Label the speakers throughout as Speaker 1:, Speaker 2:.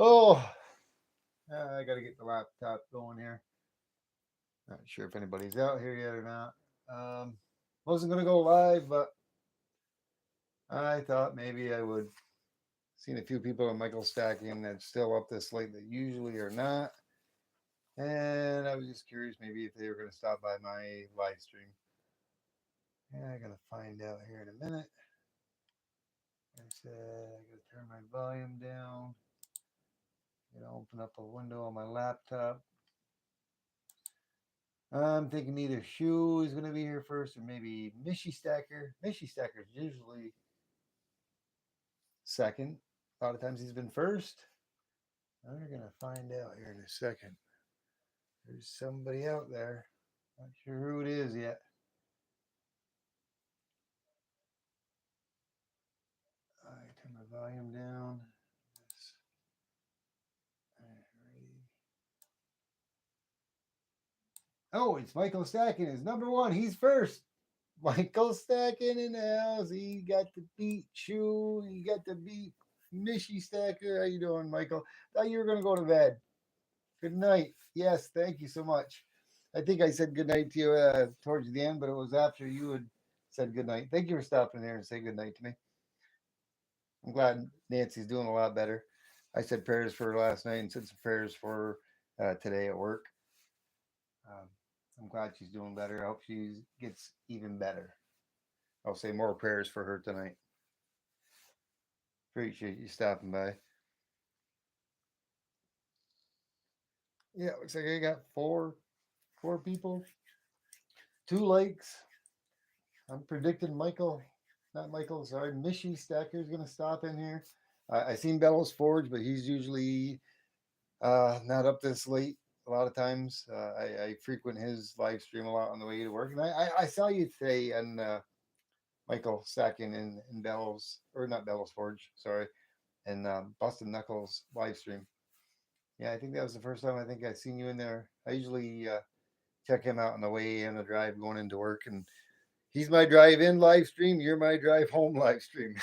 Speaker 1: Oh, I got to get the laptop going here. Not sure if anybody's out here yet or not. Wasn't going to go live, but I thought maybe I would. Seen a few people on Michael Stacking that's still up this late that usually are not. And I was just curious maybe if they were going to stop by my live stream. Yeah, I got to find out here in a minute. Like I said, I got to turn my volume down. Gonna open up a window on my laptop. I'm thinking either Shu is going to be here first or maybe Mishy Stacker. Mishy Stacker is usually second. A lot of times he's been first. We're going to find out here in a second. There's somebody out there. Not sure who it is yet. I turn my volume down. Oh, it's Michael Stacken is number one. He's first. Michael Stacken in the house. He got to beat Chew. He got to beat Mishy Stacker. How you doing, Michael? Thought you were gonna go to bed. Good night. Yes, thank you so much. I think I said good night to you towards the end, but it was after you had said good night. Thank you for stopping there and saying good night to me. I'm glad Nancy's doing a lot better. I said prayers for her last night and said some prayers for her today at work. Um, I'm glad she's doing better. I hope she gets even better. I'll say more prayers for her tonight. Appreciate you stopping by. Yeah, looks like I got four people, two likes. I'm predicting Michael, not Michael, sorry, Mishy Stacker is going to stop in here. I seen Bellows Forge, but he's usually not up this late. A lot of times, I frequent his live stream a lot on the way to work, and I saw you today on Michael Stacking in Bellows, or not Bellows Forge, sorry, and Bustin' Knuckles live stream. Yeah, I think that was the first time I think I seen you in there. I usually check him out on the way in the drive going into work, and he's my drive in live stream. You're my drive home live stream.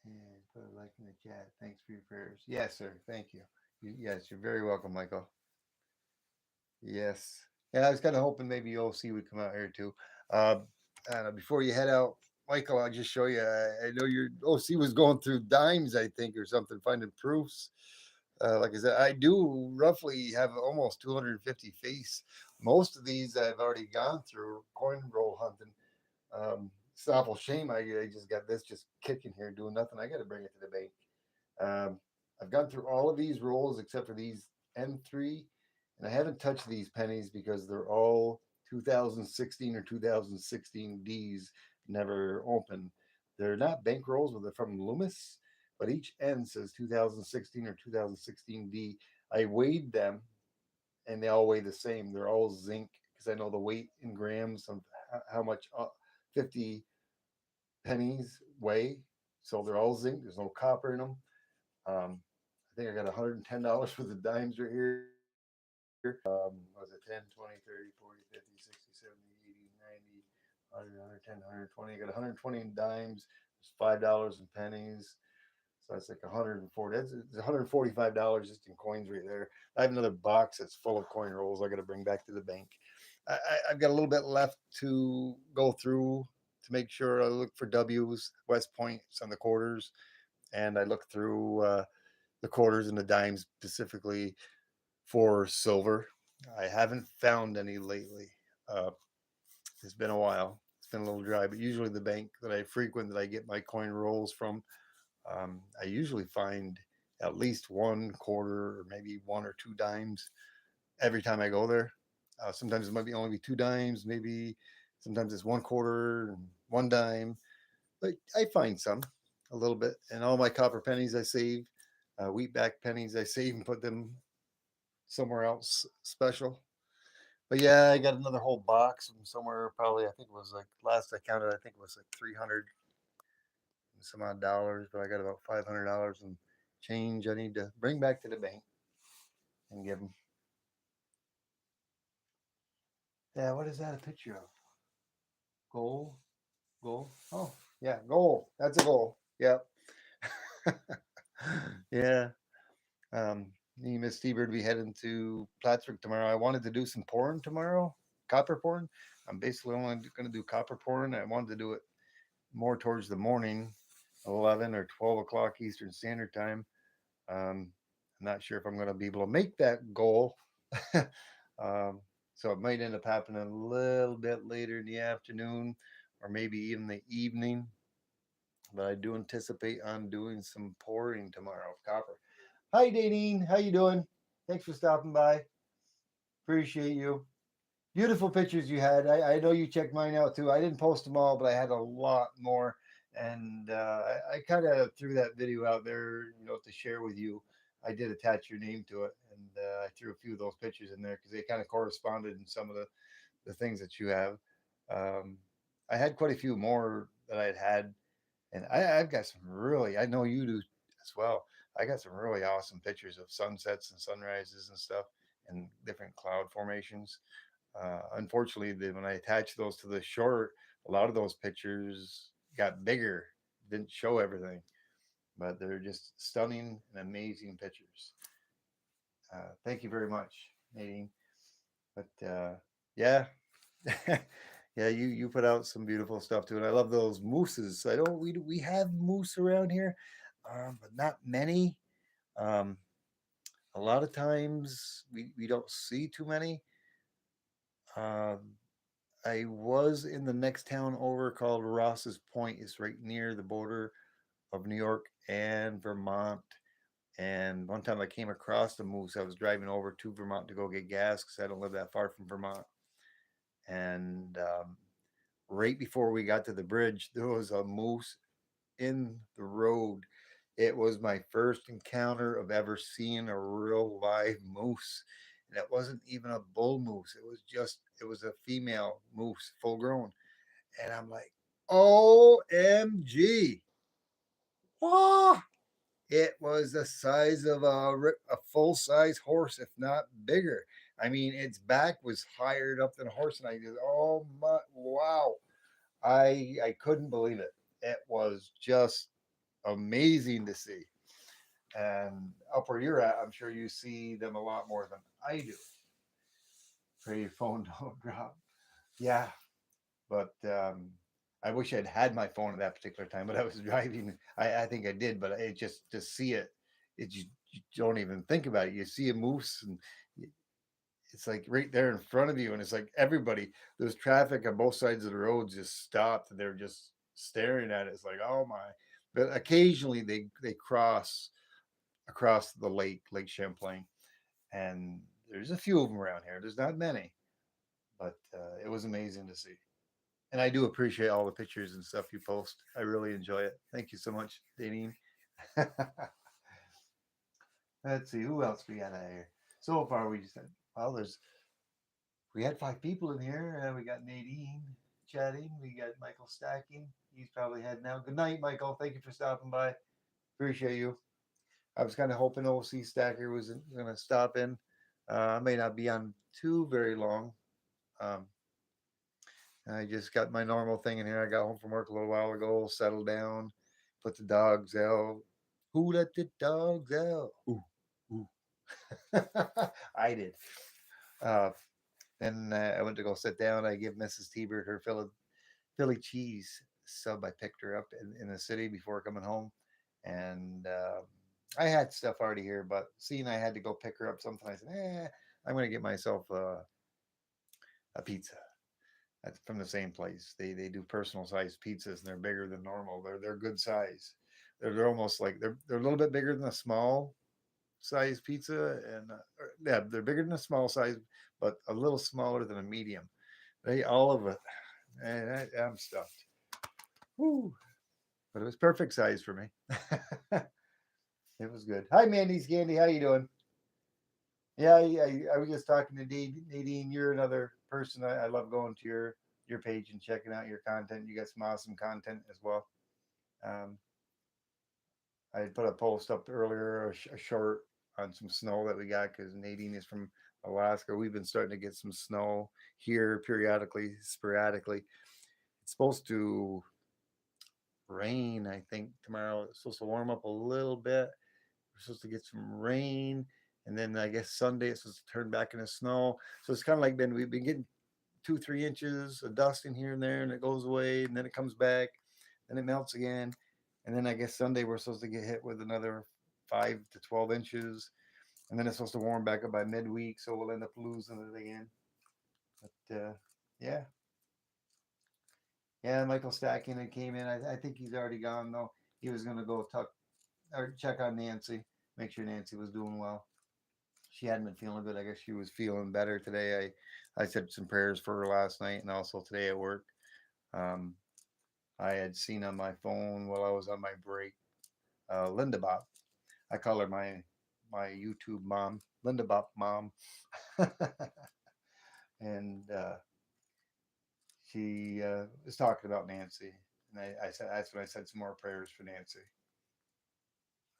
Speaker 1: And put a like in the chat. Thanks for your prayers. Yes, sir. Thank you. Yes, you're very welcome, Michael. Yes. Yeah, I was kind of hoping maybe OC would come out here too. Before you head out, Michael, I'll just show you. I know your OC was going through dimes, I think, or something, finding proofs. Like I said, I do roughly have almost 250 face. Most of these I've already gone through coin roll hunting. It's an awful shame. I just got this just kicking here, doing nothing. I got to bring it to the bank. Um, I've gone through all of these rolls except for these N3, and I haven't touched these pennies because they're all 2016 or 2016 Ds, never open. They're not bank rolls, but they're from Loomis, but each N says 2016 or 2016 D. I weighed them, and they all weigh the same. They're all zinc because I know the weight in grams of how much 50 pennies weigh. So they're all zinc. There's no copper in them. I think I got $110 for the dimes right here. Was it 10, 20, 30, 40, 50, 60, 70, 80, 90, 100, 110, 120? I got 120 in dimes. There's $5 in pennies. So that's like 140. That's $145 just in coins right there. I have another box that's full of coin rolls I got to bring back to the bank. I've got a little bit left to go through to make sure. I look for W's, West Points on the quarters, and I look through the quarters and the dimes specifically for silver. I haven't found any lately. Uh, it's been a while. It's been a little dry, but usually the bank that I frequent that I get my coin rolls from, I usually find at least one quarter or maybe one or two dimes every time I go there. Sometimes it might be only be two dimes, maybe sometimes it's one quarter and one dime, but I find some a little bit. And all my copper pennies I save, wheatback pennies I save and put them somewhere else special. But yeah, I got another whole box from somewhere. Probably I think it was like last I counted, I think it was like 300 and some odd dollars. But I got about $500 and change I need to bring back to the bank and give them. Yeah, what is that a picture of? Gold, gold. Oh, Yeah, goal. That's a goal. Yeah. Yeah. Um, me and Miss T-Bird be heading to Plattsburgh tomorrow. I wanted to do some porn tomorrow, copper porn. I'm basically only going to do copper porn. I wanted to do it more towards the morning, 11 or 12 o'clock Eastern Standard Time. Um, I'm not sure if I'm going to be able to make that goal. um, so it might end up happening a little bit later in the afternoon or maybe even the evening. But I do anticipate on doing some pouring tomorrow of copper. Hi, Danine. How you doing? Thanks for stopping by. Appreciate you. Beautiful pictures you had. I know you checked mine out too. I didn't post them all, but I had a lot more. And I kind of threw that video out there, to share with you. I did attach your name to it, and I threw a few of those pictures in there because they kind of corresponded in some of the things that you have. Um, I had quite a few more that I had, and I've got some really. I know you do as well. I got some really awesome pictures of sunsets and sunrises and stuff, and different cloud formations. Unfortunately, when I attached those to the short, a lot of those pictures got bigger, didn't show everything, but they're just stunning and amazing pictures. Thank you very much, Nadine. But yeah, yeah, you put out some beautiful stuff too, and I love those mooses. I don't we have moose around here, but not many. Um, a lot of times we don't see too many. Um, I was in the next town over called Ross's Point. It's right near the border of New York and Vermont. And one time I came across the moose. I was driving over to Vermont to go get gas because I don't live that far from Vermont. And right before we got to the bridge, there was a moose in the road. It was my first encounter of ever seeing a real live moose. And it wasn't even a bull moose. It was a female moose, full grown. And I'm like, OMG. Whoa. It was the size of a full size horse, if not bigger. I mean, its back was higher up than a horse. And I just, oh my, wow. I couldn't believe it. It was just amazing to see. And up where you're at, I'm sure you see them a lot more than I do. Pray your phone don't drop. Yeah, but I wish I'd had my phone at that particular time. But I was driving. I think I did, but it just to see it, you don't even think about it. You see a moose, and it's like right there in front of you, and it's like everybody. There's traffic on both sides of the road just stopped, and they're just staring at it. It's like, oh my! But occasionally they cross across the Lake Champlain, and there's a few of them around here. There's not many, but it was amazing to see. And I do appreciate all the pictures and stuff you post. I really enjoy it. Thank you so much, Danine. Let's see who else we got out here. So far, we just had we had 5 people in here. We got Nadine chatting. We got Michael stacking. He's probably heading out. Good night, Michael. Thank you for stopping by. Appreciate you. I was kind of hoping OC Stacker was going to stop in. I may not be on too very long. Um, I just got my normal thing in here. I got home from work a little while ago, settled down, put the dogs out. Who let the dogs out? Ooh, ooh. I did. Uh, then I went to go sit down. I give Mrs. T-Bird her Philly cheese sub. I picked her up in the city before coming home. And I had stuff already here, but seeing I had to go pick her up something, I said, I'm going to get myself a pizza. That's from the same place. They do personal size pizzas and they're bigger than normal. They're good size. They're almost like they're a little bit bigger than a small size pizza, and yeah, they're bigger than a small size, but a little smaller than a medium. They all of it. And I'm stuffed. Woo. But it was perfect size for me. It was good. Hi, Mandy's Candy. How you doing? Yeah, I was just talking to Nadine. You're another person. I love going to your page and checking out your content. You got some awesome content as well. Um, I put a post up earlier, a short on some snow that we got because Nadine is from Alaska. We've been starting to get some snow here periodically, sporadically. It's supposed to rain. I think tomorrow it's supposed to warm up a little bit. We're supposed to get some rain, and then I guess Sunday it's supposed to turn back into snow. So it's kind of like we've been getting 2 3 inches of dust in here and there, and it goes away, and then it comes back, then it melts again, and then I guess Sunday we're supposed to get hit with another 5 to 12 inches, and then it's supposed to warm back up by midweek, so we'll end up losing it again. But yeah, yeah, Michael Stacking and came in. I think he's already gone though. He was gonna go talk or check on Nancy, make sure Nancy was doing well. She hadn't been feeling good. I guess she was feeling better today. I said some prayers for her last night and also today at work. Um, I had seen on my phone while I was on my break, Linda Bop. I call her my YouTube mom, Linda Bop mom, and she was talking about Nancy, and I said that's when I said some more prayers for Nancy.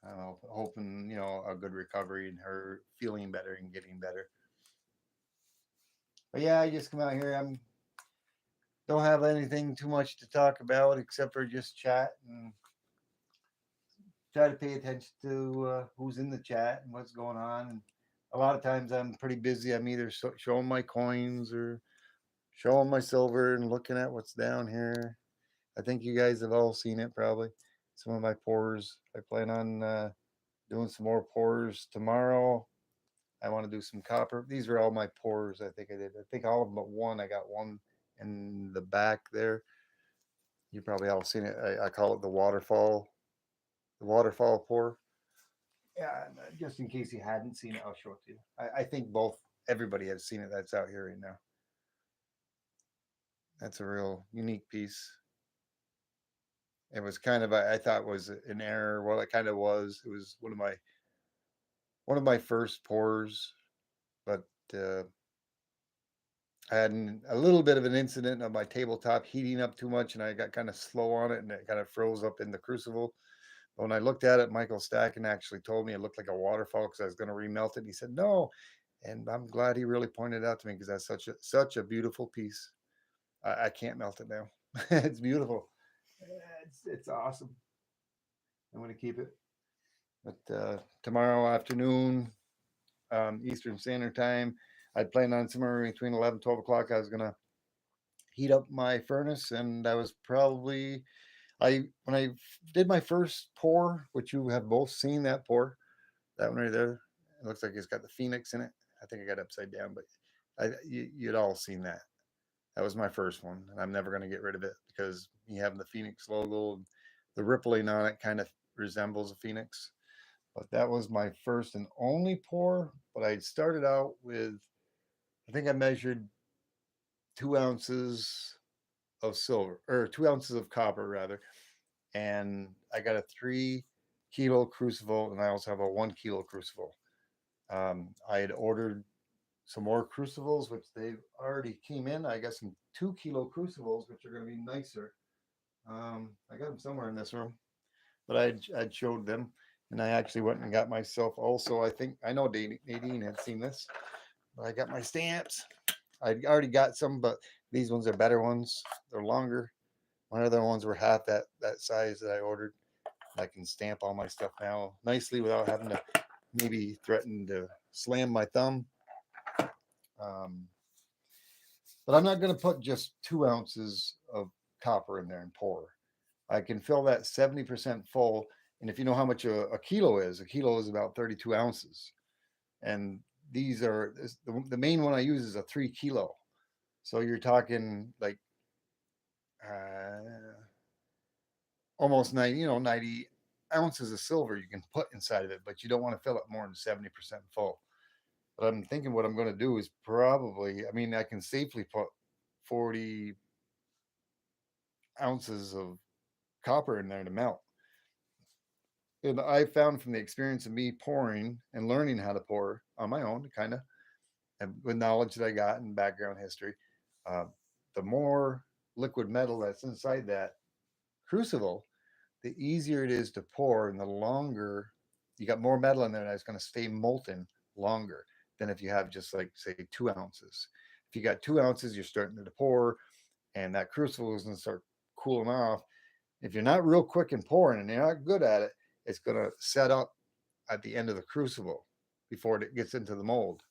Speaker 1: I don't know, hoping a good recovery and her feeling better and getting better. But yeah, I just come out here. I'm don't have anything too much to talk about except for just chat and try to pay attention to who's in the chat and what's going on. And a lot of times I'm pretty busy. I'm either showing my coins or showing my silver and looking at what's down here. I think you guys have all seen it probably. Some of my pours. I plan on doing some more pours tomorrow. I want to do some copper. These are all my pours. I think I did. I think all of them but one. I got one in the back there. You probably all seen it. I call it the waterfall pour. Yeah, just in case you hadn't seen it, I'll show it to you. I think both everybody has seen it that's out here right now. That's a real unique piece. It was kind of I thought was an error. Well, it kind of was. It was one of my first pours, but I had a little bit of an incident of my tabletop heating up too much, and I got kind of slow on it, and it kind of froze up in the crucible. But when I looked at it, Michael Stacken actually told me it looked like a waterfall because I was going to remelt it. And he said no, and I'm glad he really pointed it out to me because that's such a beautiful piece. I can't melt it now. It's beautiful. It's awesome. I'm going to keep it. But tomorrow afternoon, Eastern Standard Time, I'd planned on somewhere between 11 12 o'clock. I was going to heat up my furnace, and I was probably when I did my first pour, which you have both seen that pour, that one right there. It looks like it's got the phoenix in it. I think I got it upside down, but you'd all seen that. That was my first one, and I'm never going to get rid of it because you have the phoenix logo, and the rippling on it kind of resembles a phoenix. But that was my first and only pour. But I started out with, I think I measured 2 ounces of silver or 2 ounces of copper rather, and I got a 3 kilo crucible, and I also have a 1 kilo crucible. I had ordered some more crucibles, which they already came in. I got some 2 kilo crucibles, which are going to be nicer. I got them somewhere in this room, but I'd showed them, and I actually went and got myself also. I think I know Nadine had seen this, but I got my stamps. I already got some, but these ones are better ones. They're longer. One of the ones were half that size that I ordered. I can stamp all my stuff now nicely without having to maybe threaten to slam my thumb. Um, but I'm not going to put just 2 ounces of copper in there and pour. I can fill that 70% full. And if you know how much a kilo is about 32 ounces. And these are the main one I use is a 3 kilo. So you're talking like uh, almost 90 ounces of silver you can put inside of it, but you don't want to fill it more than 70% full. But I'm thinking what I'm going to do is probably, I mean, I can safely put 40 ounces of copper in there to melt. And I found from the experience of me pouring and learning how to pour on my own, kind of, and with knowledge that I got and background history, uh, the more liquid metal that's inside that crucible, the easier it is to pour, and the longer you got more metal in there that's going to stay molten longer than if you have just like say 2 ounces. If you got 2 ounces, you're starting to pour, and that crucible is going to start cooling off. If you're not real quick in pouring and you're not good at it, it's going to set up at the end of the crucible before it gets into the mold.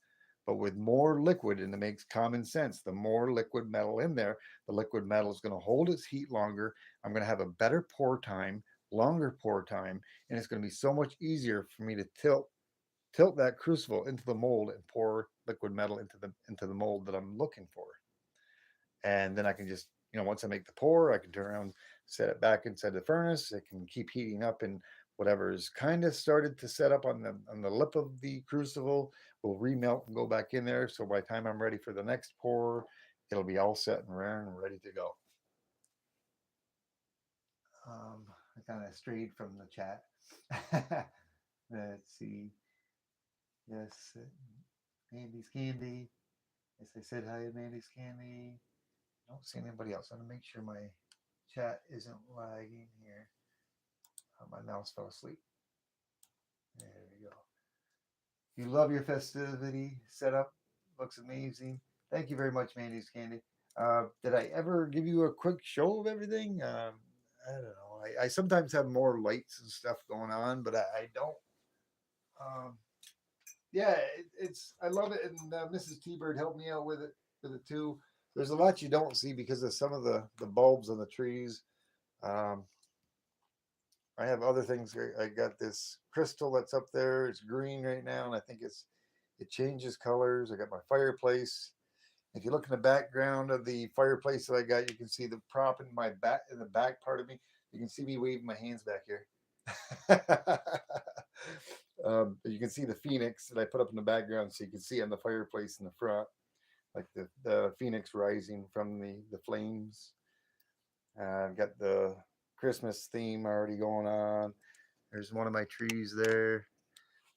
Speaker 1: But with more liquid, and it makes common sense, the more liquid metal in there, the liquid metal is going to hold its heat longer. I'm going to have a better pour time, longer pour time, and it's going to be so much easier for me to tilt that crucible into the mold and pour liquid metal into the mold that I'm looking for. And then I can just, once I make the pour, I can turn around, set it back inside the furnace. It can keep heating up, and whatever is kind of started to set up on the lip of the crucible will remelt and go back in there. So by the time I'm ready for the next pour, it'll be all set and rare and ready to go. I kind of strayed from the chat. Let's see. Yes, Mandy's Candy. Yes, I said hi to Mandy's Candy. I don't see anybody else. I'm going to make sure my chat isn't lagging here. My mouse fell asleep. There we go. You love your festivity setup. Looks amazing. Thank you very much, Mandy's Candy. Did I ever give you a quick show of everything? I don't know. I sometimes have more lights and stuff going on, but I don't. Um, yeah, it's I love it, and Mrs. T Bird helped me out with it too. There's a lot you don't see because of some of the bulbs on the trees. Um, I have other things. I got this crystal that's up there. It's green right now, and I think it changes colors. I got my fireplace. If you look in the background of the fireplace that I got, you can see the prop in my back in the back part of me. You can see me waving my hands back here. You can see the phoenix that I put up in the background, so you can see on the fireplace in the front, like the phoenix rising from the flames. I've got the Christmas theme already going on. There's one of my trees there.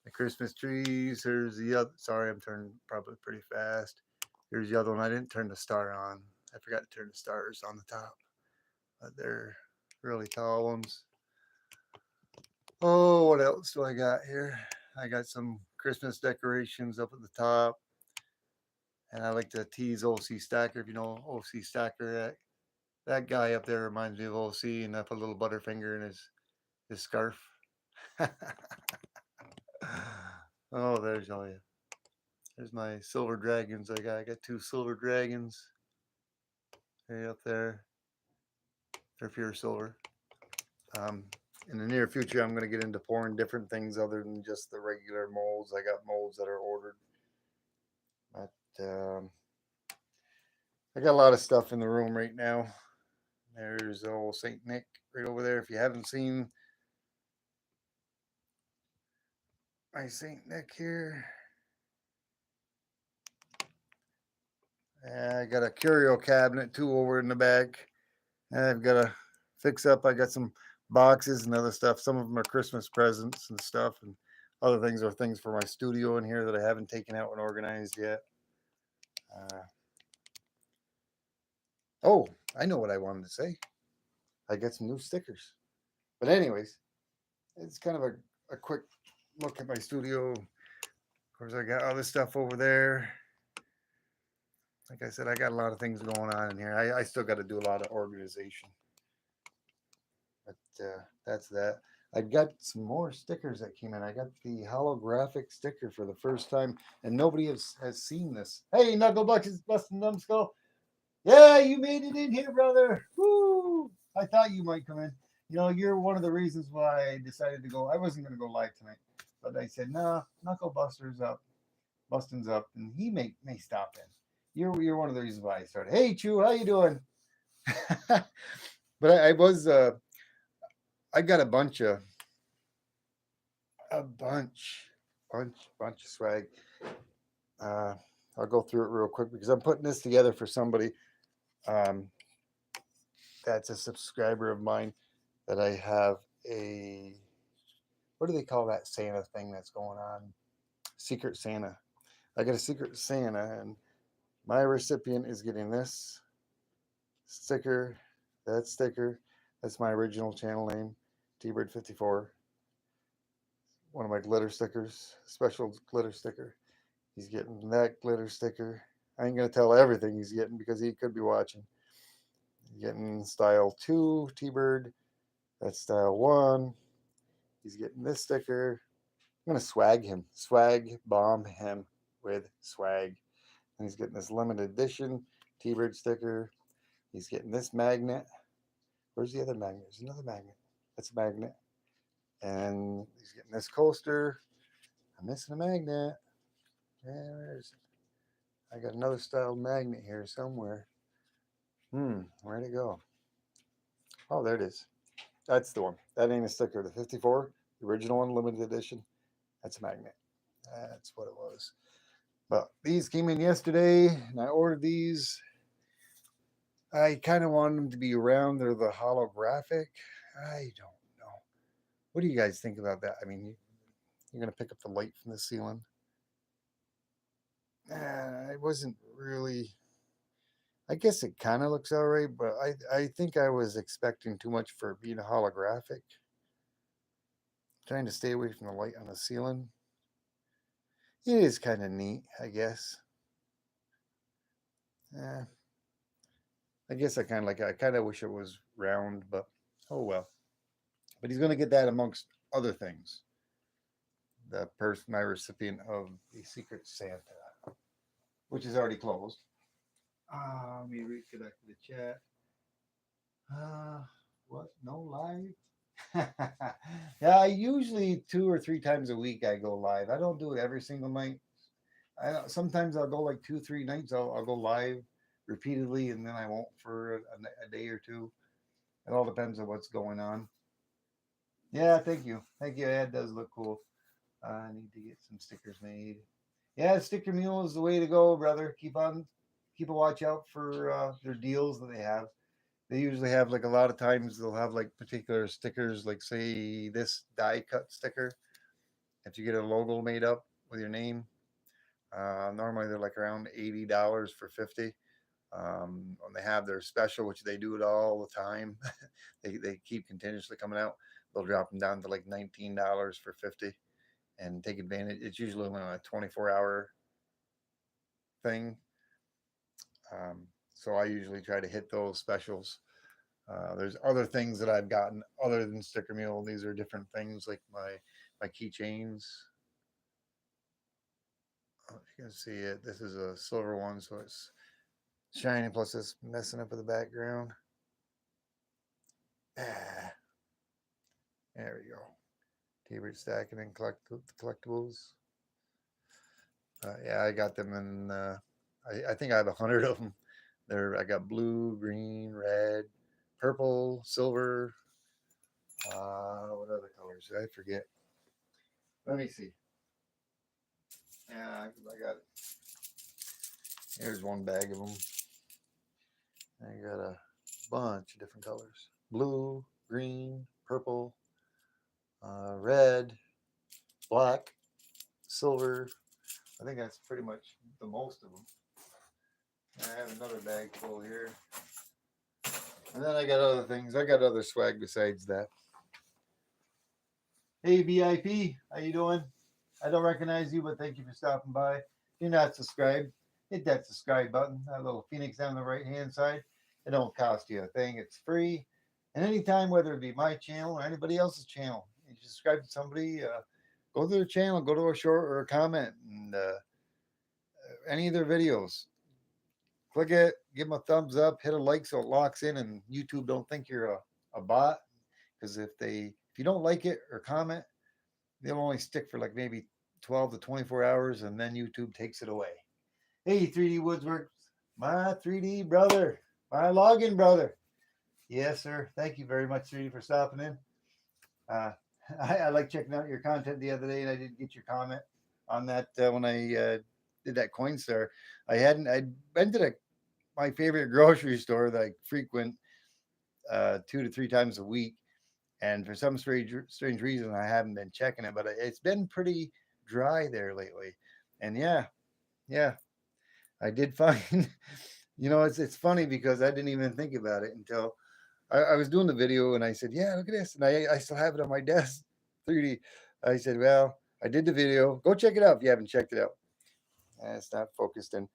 Speaker 1: The Christmas trees. There's the other. Sorry, I'm turning probably pretty fast. Here's the other one. I didn't turn the star on. I forgot to turn the stars on the top. But they're really tall ones. Oh, what else do I got here? I got some Christmas decorations up at the top. And I like to tease OC Stacker. If you know OC Stacker, that guy up there reminds me of OC, and I put a little Butterfinger in his scarf. Oh, there's all you. There's my silver dragons. I got two silver dragons right up there. They're pure silver. In the near future, I'm going to get into pouring different things other than just the regular molds. I got molds that are ordered. But I got a lot of stuff in the room right now. There's old Saint Nick right over there. If you haven't seen my Saint Nick here, I got a curio cabinet too over in the back. I've got to fix up. I got some boxes and other stuff. Some of them are Christmas presents and stuff, and other things are things for my studio in here that I haven't taken out and organized yet. Oh, I know what I wanted to say. I got some new stickers. But anyways, it's kind of a quick look at my studio. Of course, I got other stuff over there. Like I said, I got a lot of things going on in here. I still got to do a lot of organization. But that's that. I got some more stickers that came in. I got the holographic sticker for the first time, and nobody has seen this. Hey, Knuckle Busting Numbskull. Yeah, you made it in here, brother. Woo! I thought you might come in. You're one of the reasons why I decided to go. I wasn't going to go live tonight, but I said, nah, Knuckle Buster's up, Bustin's up, and he may stop in. You're one of the reasons why I started. Hey, Chew, how you doing? But I got a bunch of swag. I'll go through it real quick because I'm putting this together for somebody that's a subscriber of mine that I have what do they call that Santa thing that's going on? Secret Santa. I got a Secret Santa, and my recipient is getting this sticker, that sticker. That's my original channel name, T-Bird54. One of my glitter stickers, special glitter sticker. He's getting that glitter sticker. I ain't gonna tell everything he's getting because he could be watching. He's getting Style 2 T-Bird, That's style 1. He's getting this sticker. I'm going to swag him. Swag bomb him with swag. And he's getting this limited edition T-Bird sticker. He's getting this magnet. Where's the other magnet? There's another magnet. That's a magnet. And he's getting this coaster. I'm missing a magnet. Yeah, where is it? I got another style magnet here somewhere. Where'd it go? Oh, there it is. That's the one. That ain't a sticker. The 54, the original one, limited edition. That's a magnet. That's what it was. But these came in yesterday, and I ordered these. I kind of want them to be round. They're the holographic. I don't know. What do you guys think about that? I mean, you're going to pick up the light from the ceiling. It wasn't really. I guess it kind of looks all right, but I think I was expecting too much for being holographic. Trying to stay away from the light on the ceiling. It is kind of neat, I guess. I guess I kind of like it. I kind of wish it was round, but oh well. But he's going to get that amongst other things. The person, my recipient of the Secret Santa, which is already closed. Let me reconnect to the chat. What? No live? Yeah, I usually 2 or 3 times a week I go live. I don't do it every single night. Sometimes I'll go like 2, 3 nights. I'll go live repeatedly, and then I won't for a day or two. It all depends on what's going on. Yeah, thank you. Yeah, it does look cool. I need to get some stickers made. Yeah, Sticker Mule is the way to go, brother. Keep a watch out for their deals that they have. They usually have like a lot of times they'll have like particular stickers, like say this die cut sticker. If you get a logo made up with your name, normally they're like around $80 for 50. When they have their special, which they do it all the time, they keep continuously coming out. They'll drop them down to like $19 for 50, and take advantage. It's usually only a 24-hour thing. So I usually try to hit those specials. There's other things that I've gotten other than Sticker Mule. These are different things like my keychains. Oh, you can see it. This is a silver one, so it's shiny. Plus, it's messing up with the background. Ah, there we go. T-Bird stacking and collectibles. Yeah, I got them in. I think I have 100 of them. I got blue, green, red, purple, silver. What other colors? Did I forget? Let me see. Yeah, I got it. Here's one bag of them. I got a bunch of different colors: blue, green, purple, red, black, silver. I think that's pretty much the most of them. I have another bag full here. And then I got other things. I got other swag besides that. Hey, BIP, how you doing? I don't recognize you, but thank you for stopping by. If you're not subscribed, hit that subscribe button, that little phoenix down the right-hand side. It don't cost you a thing. It's free. And anytime, whether it be my channel or anybody else's channel, you subscribe to somebody, go to their channel, go to a short or a comment, and any of their videos. Click it, give them a thumbs up, hit a like so it locks in, and YouTube don't think you're a bot. Because if you don't like it or comment, they'll only stick for like maybe 12 to 24 hours, and then YouTube takes it away. Hey, 3D Woodsworks, my 3D brother, my login brother. Yes, sir. Thank you very much, 3D, for stopping in. I like checking out your content the other day, and I didn't get your comment on that when I did that Coinstar. I'd been to my favorite grocery store that I frequent 2 to 3 times a week. And for some strange reason, I haven't been checking it, but it's been pretty dry there lately. And yeah, I did find, it's funny because I didn't even think about it until I was doing the video, and I said, yeah, look at this. And I still have it on my desk, 3D. I said, well, I did the video. Go check it out if you haven't checked it out. It's not focused in.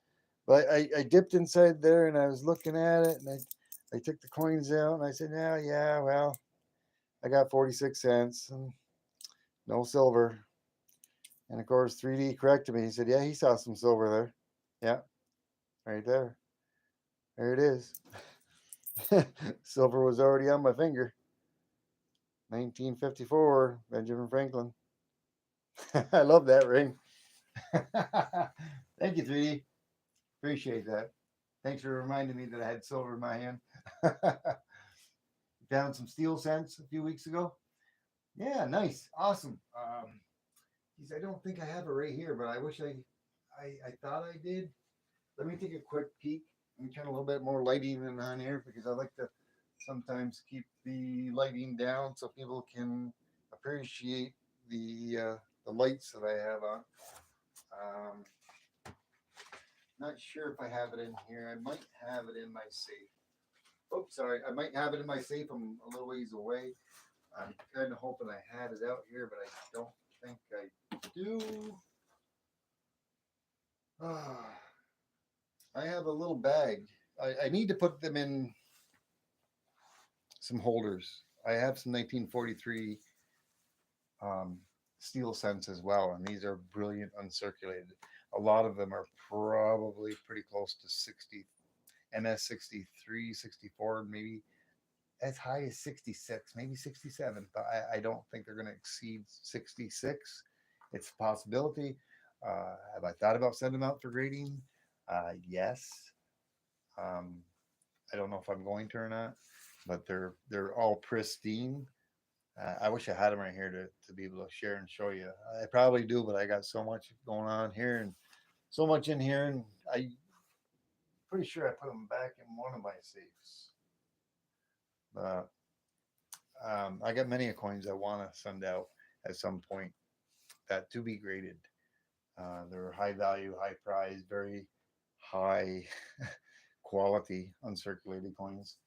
Speaker 1: But I dipped inside there, and I was looking at it, and I took the coins out, and I said, yeah, well, I got 46 cents and no silver. And of course, 3D corrected me. He said, yeah, he saw some silver there. Yeah, right there. There it is. Silver was already on my finger. 1954, Benjamin Franklin. I love that ring. Thank you, 3D. Appreciate that. Thanks for reminding me that I had silver in my hand. Found some steel cents a few weeks ago. Yeah, nice, awesome. Geez, I don't think I have it right here, but I wish I thought I did. Let me take a quick peek. Let me turn a little bit more lighting in on here because I like to sometimes keep the lighting down so people can appreciate the lights that I have on. Um, Not sure if I have it in here. I might have it in my safe. Oops, sorry. I might have it in my safe. I'm a little ways away. I'm kind of hoping I had it out here, but I don't think I do. Ah, I have a little bag. I need to put them in some holders. I have some 1943 um, steel cents as well, and these are brilliant uncirculated. A lot of them are probably pretty close to 60 MS 63, 64, maybe as high as 66, maybe 67, but I don't think they're going to exceed 66. It's a possibility. Have I thought about sending them out for grading? Yes. Um, I don't know if I'm going to or not, but they're all pristine. I wish I had them right here to be able to share and show you. I probably do, but I got so much going on here and so much in here, and I'm pretty sure I put them back in one of my safes. But I got many coins I want to send out at some point that to be graded. They're high value, high price, very high quality uncirculated coins.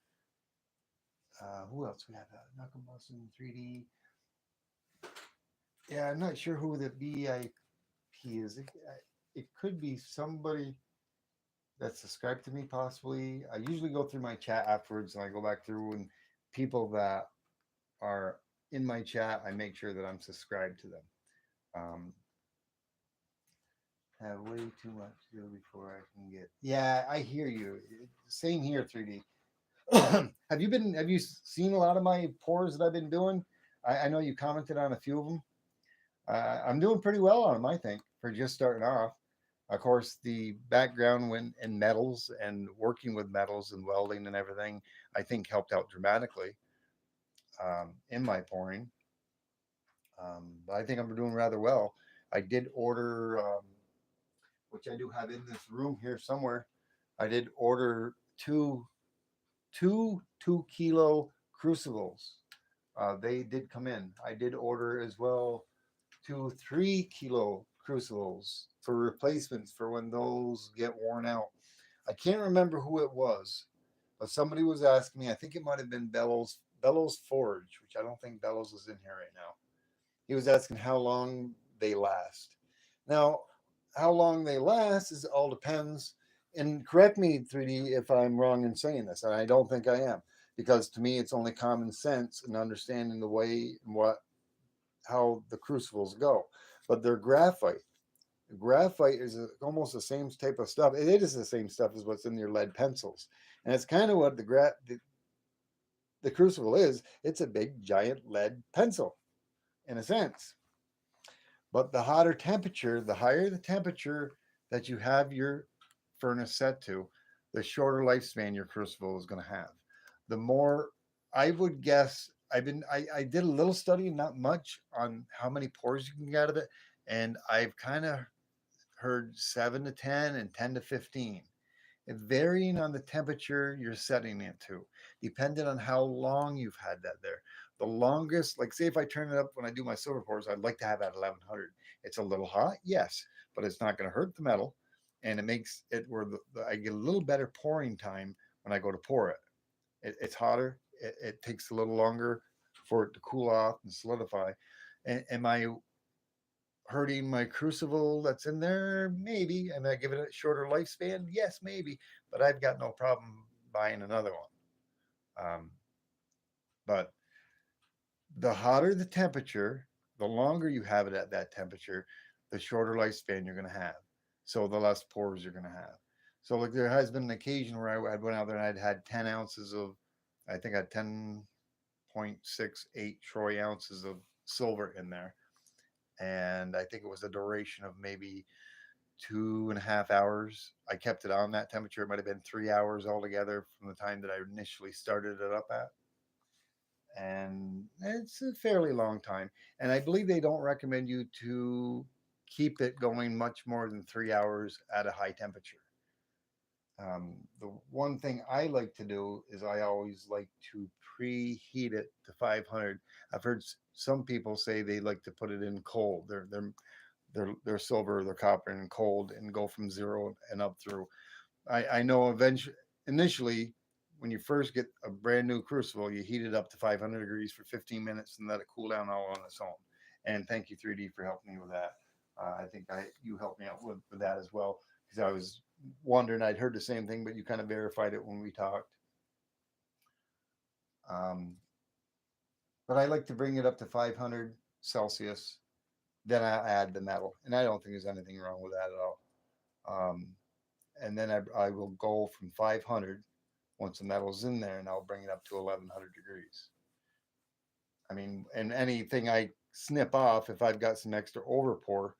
Speaker 1: Who else we have? Nakamoto in 3D. Yeah, I'm not sure who the VIP is. It could be somebody that's subscribed to me, possibly. I usually go through my chat afterwards and I go back through and people that are in my chat, I make sure that I'm subscribed to them. Um, have way too much to do before I can get. Yeah, I hear you. Same here, 3D. Have you seen a lot of my pours that I've been doing? I know you commented on a few of them. I'm doing pretty well on them, I think, for just starting off. Of course, the background went in metals and working with metals and welding and everything, I think helped out dramatically in my pouring. But I think I'm doing rather well. I did order, which I do have in this room here somewhere. I did order two 2 kilo crucibles. They did come in. I did order as well 2 3 kilo crucibles for replacements for when those get worn out. I can't remember who it was, but somebody was asking me. I think it might have been Bellows Forge, which I don't think Bellows is in here right now. He was asking how long they last. Now, how long they last is all depends. And correct me, 3D, if I'm wrong in saying this, and I don't think I am, because to me it's only common sense and understanding the way and what how the crucibles go. But they're graphite. Graphite is almost the same type of stuff. It is the same stuff as what's in your lead pencils, and it's kind of what the crucible is. It's a big giant lead pencil, in a sense. But the hotter temperature, the higher the temperature that you have your furnace set to, the shorter lifespan your crucible is going to have. The more, I would guess, I did a little study, not much, on how many pores you can get out of it, and I've kind of heard 7 to 10 and 10 to 15. It varying on the temperature you're setting it to, depending on how long you've had that there. The longest, like say if I turn it up when I do my silver pours, I'd like to have at 1100. It's a little hot, yes, but it's not going to hurt the metal, and it makes it where I get a little better pouring time when I go to pour it. It's hotter. It takes a little longer for it to cool off and solidify. Am I hurting my crucible that's in there? Maybe. Am I giving it a shorter lifespan? Yes, maybe. But I've got no problem buying another one. But The hotter the temperature, the longer you have it at that temperature, the shorter lifespan you're going to have. So the less pores you're going to have. So like there has been an occasion where I went out there and I'd had 10 ounces of, I think I had 10.68 troy ounces of silver in there. And I think it was a duration of maybe 2.5 hours. I kept it on that temperature. It might have been 3 hours altogether from the time that I initially started it up at. And it's a fairly long time. And I believe they don't recommend you to keep it going much more than 3 hours at a high temperature. The one thing I like to do is I always like to preheat it to 500. I've heard some people say they like to put it in cold. Their silver, their copper in cold and go from zero and up through. I know eventually, initially, when you first get a brand new crucible, you heat it up to 500 degrees for 15 minutes and let it cool down all on its own. And thank you 3D for helping me with that. I think you helped me out with that as well because I was wondering. I'd heard the same thing, but you kind of verified it when we talked. Um, but I like to bring it up to 500 Celsius. Then I add the metal, and I don't think there's anything wrong with that at all. Um, and then I will go from 500 once the metal's in there, and I'll bring it up to 1100 degrees. I mean, and anything I snip off, if I've got some extra over pour,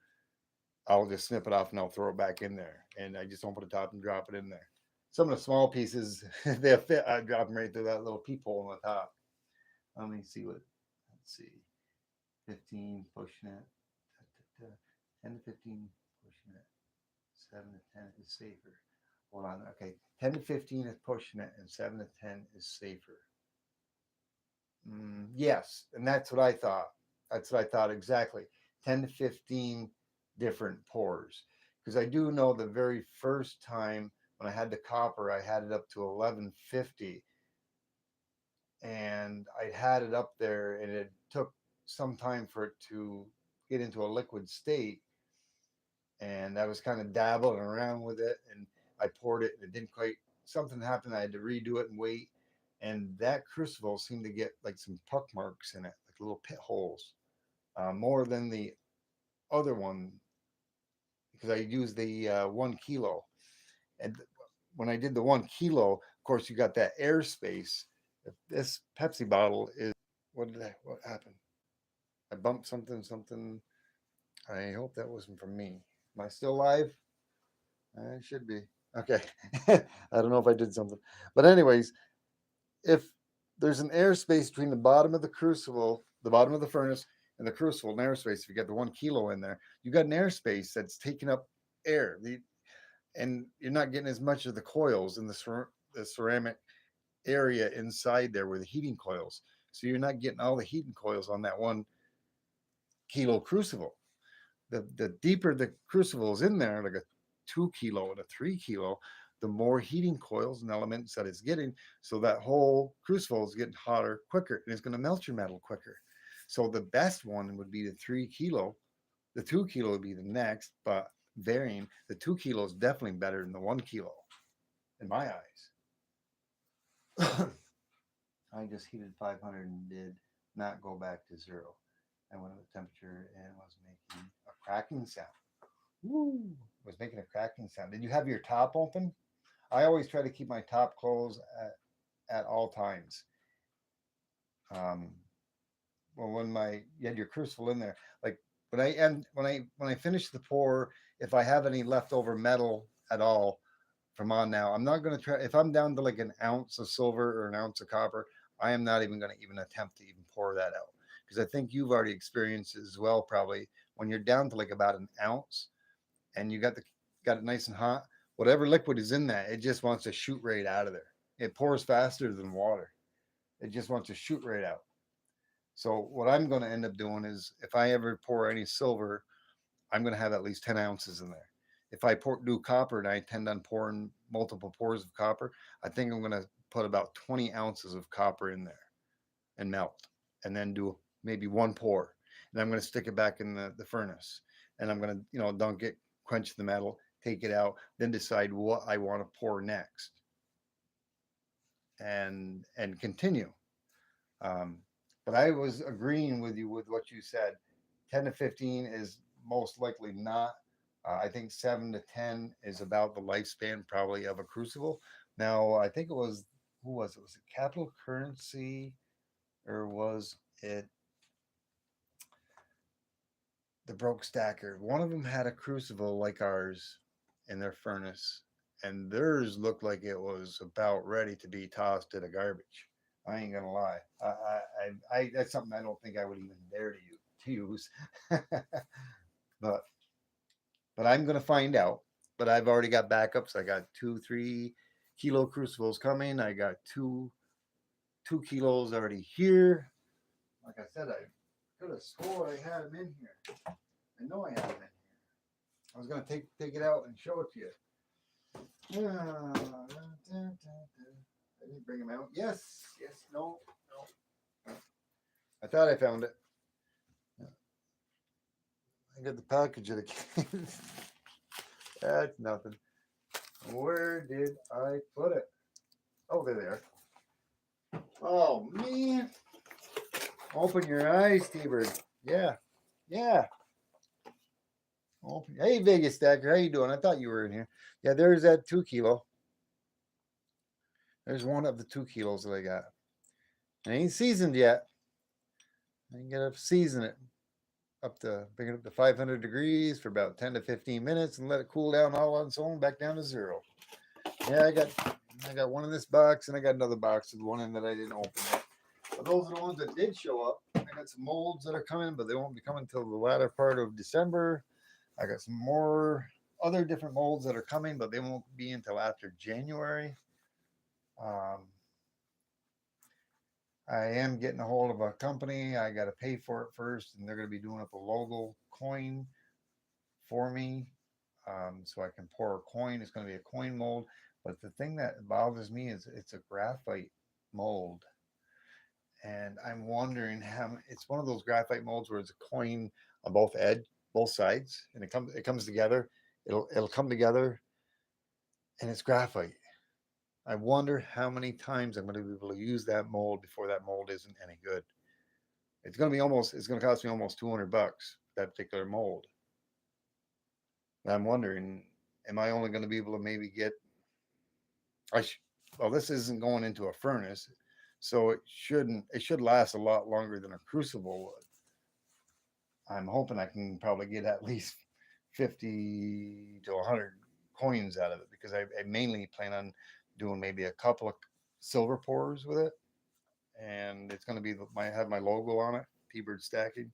Speaker 1: I'll just snip it off and I'll throw it back in there. And I just don't put a top and drop it in there. Some of the small pieces, they fit. I drop them right through that little peephole on the top. Let me see what. Let's see. 15 pushing it. 10 to 15 pushing it. 7 to 10 is safer. Hold on. Okay. 10 to 15 is pushing it, and 7 to 10 is safer. Yes, and that's what I thought. That's what I thought exactly. 10 to 15 different pours. Because I do know the very first time when I had the copper, I had it up to 1150 and I had it up there and it took some time for it to get into a liquid state. And I was kind of dabbling around with it and I poured it and it didn't quite, something happened. I had to redo it and wait. And that crucible seemed to get like some puck marks in it, like little pit holes, more than the other one because I used the 1 kilo. And when I did the 1 kilo, of course, you got that airspace. If this Pepsi bottle is, what happened? I bumped something. I hope that wasn't from me. Am I still live? I should be. Okay. I don't know if I did something. But, anyways, if there's an airspace between the bottom of the crucible, the bottom of the furnace, and the crucible, an airspace, if you get the 1 kilo in there, you got an airspace that's taking up air. And you're not getting as much of the coils in the ceramic area inside there where the heating coils. So you're not getting all the heating coils on that 1 kilo crucible. The deeper the crucible is in there, like a 2 kilo and a 3 kilo, the more heating coils and elements that it's getting. So that whole crucible is getting hotter quicker and it's going to melt your metal quicker. So the best one would be the 3 kilo. The 2 kilo would be the next, but varying. The 2 kilo is definitely better than the 1 kilo in my eyes. I just heated 500 and did not go back to zero. I went up the temperature and was making a cracking sound. Woo! Was making a cracking sound. Did you have your top open? I always try to keep my top closed at all times. Um, well, when you had your crucible in there, like when I finish the pour, if I have any leftover metal at all from on now, I'm not going to try. If I'm down to like an ounce of silver or an ounce of copper, I am not even going to even attempt to even pour that out because I think you've already experienced it as well. Probably when you're down to like about an ounce and you got it nice and hot, whatever liquid is in that, it just wants to shoot right out of there. It pours faster than water. It just wants to shoot right out. So what I'm going to end up doing is if I ever pour any silver, I'm going to have at least 10 ounces in there. If I do copper and I intend on pouring multiple pours of copper, I think I'm going to put about 20 ounces of copper in there and melt and then do maybe one pour. And I'm going to stick it back in the furnace and I'm going to, dunk it, quench the metal, take it out, then decide what I want to pour next and continue. Um, But I was agreeing with you with what you said. 10 to 15 is most likely not. I think 7 to 10 is about the lifespan probably of a crucible. Now, I think it was, who was it? Was it Capital Currency or was it the Broke Stacker? One of them had a crucible like ours in their furnace, and theirs looked like it was about ready to be tossed to the garbage. I ain't gonna lie. That's something I don't think I would even dare to use. but but I'm gonna find out. But I've already got backups. I got 2, 3 kilo crucibles coming. I got 2 kilos already here. Like I said, I could have swore I had them in here. I know I had them in here. I was gonna take it out and show it to you. I didn't bring them out. Yes, no. I thought I found it. I got the package of the case. That's nothing. Where did I put it? Oh, there they are. Oh man! Open your eyes, T-Bird. Yeah. Open. Hey, Vegas Stacker, how you doing? I thought you were in here. Yeah, there's that 2 kilo. There's one of the 2 kilos that I got. It ain't seasoned yet. I can get up season it bring it up to 500 degrees for about 10 to 15 minutes and let it cool down all on its own back down to 0. Yeah, I got one in this box and I got another box with one in that I didn't open yet. But those are the ones that did show up. I got some molds that are coming, but they won't be coming until the latter part of December. I got some more other different molds that are coming, but they won't be until after January. I am getting a hold of a company. I got to pay for it first, and they're going to be doing up a logo coin for me, so I can pour a coin. It's going to be a coin mold. But the thing that bothers me is it's a graphite mold, and I'm wondering how it's one of those graphite molds where it's a coin on both sides, and it comes together. It'll come together, and it's graphite. I wonder how many times I'm going to be able to use that mold before that mold isn't any good. It's going to cost me almost $200 that particular mold. And I'm wondering, am I only going to be able to maybe get? Well, this isn't going into a furnace, so it should last a lot longer than a crucible would. I'm hoping I can probably get at least 50 to 100 coins out of it because I mainly plan on doing maybe a couple of silver pours with it, and it's going to be have my logo on it, T-Bird Stacking.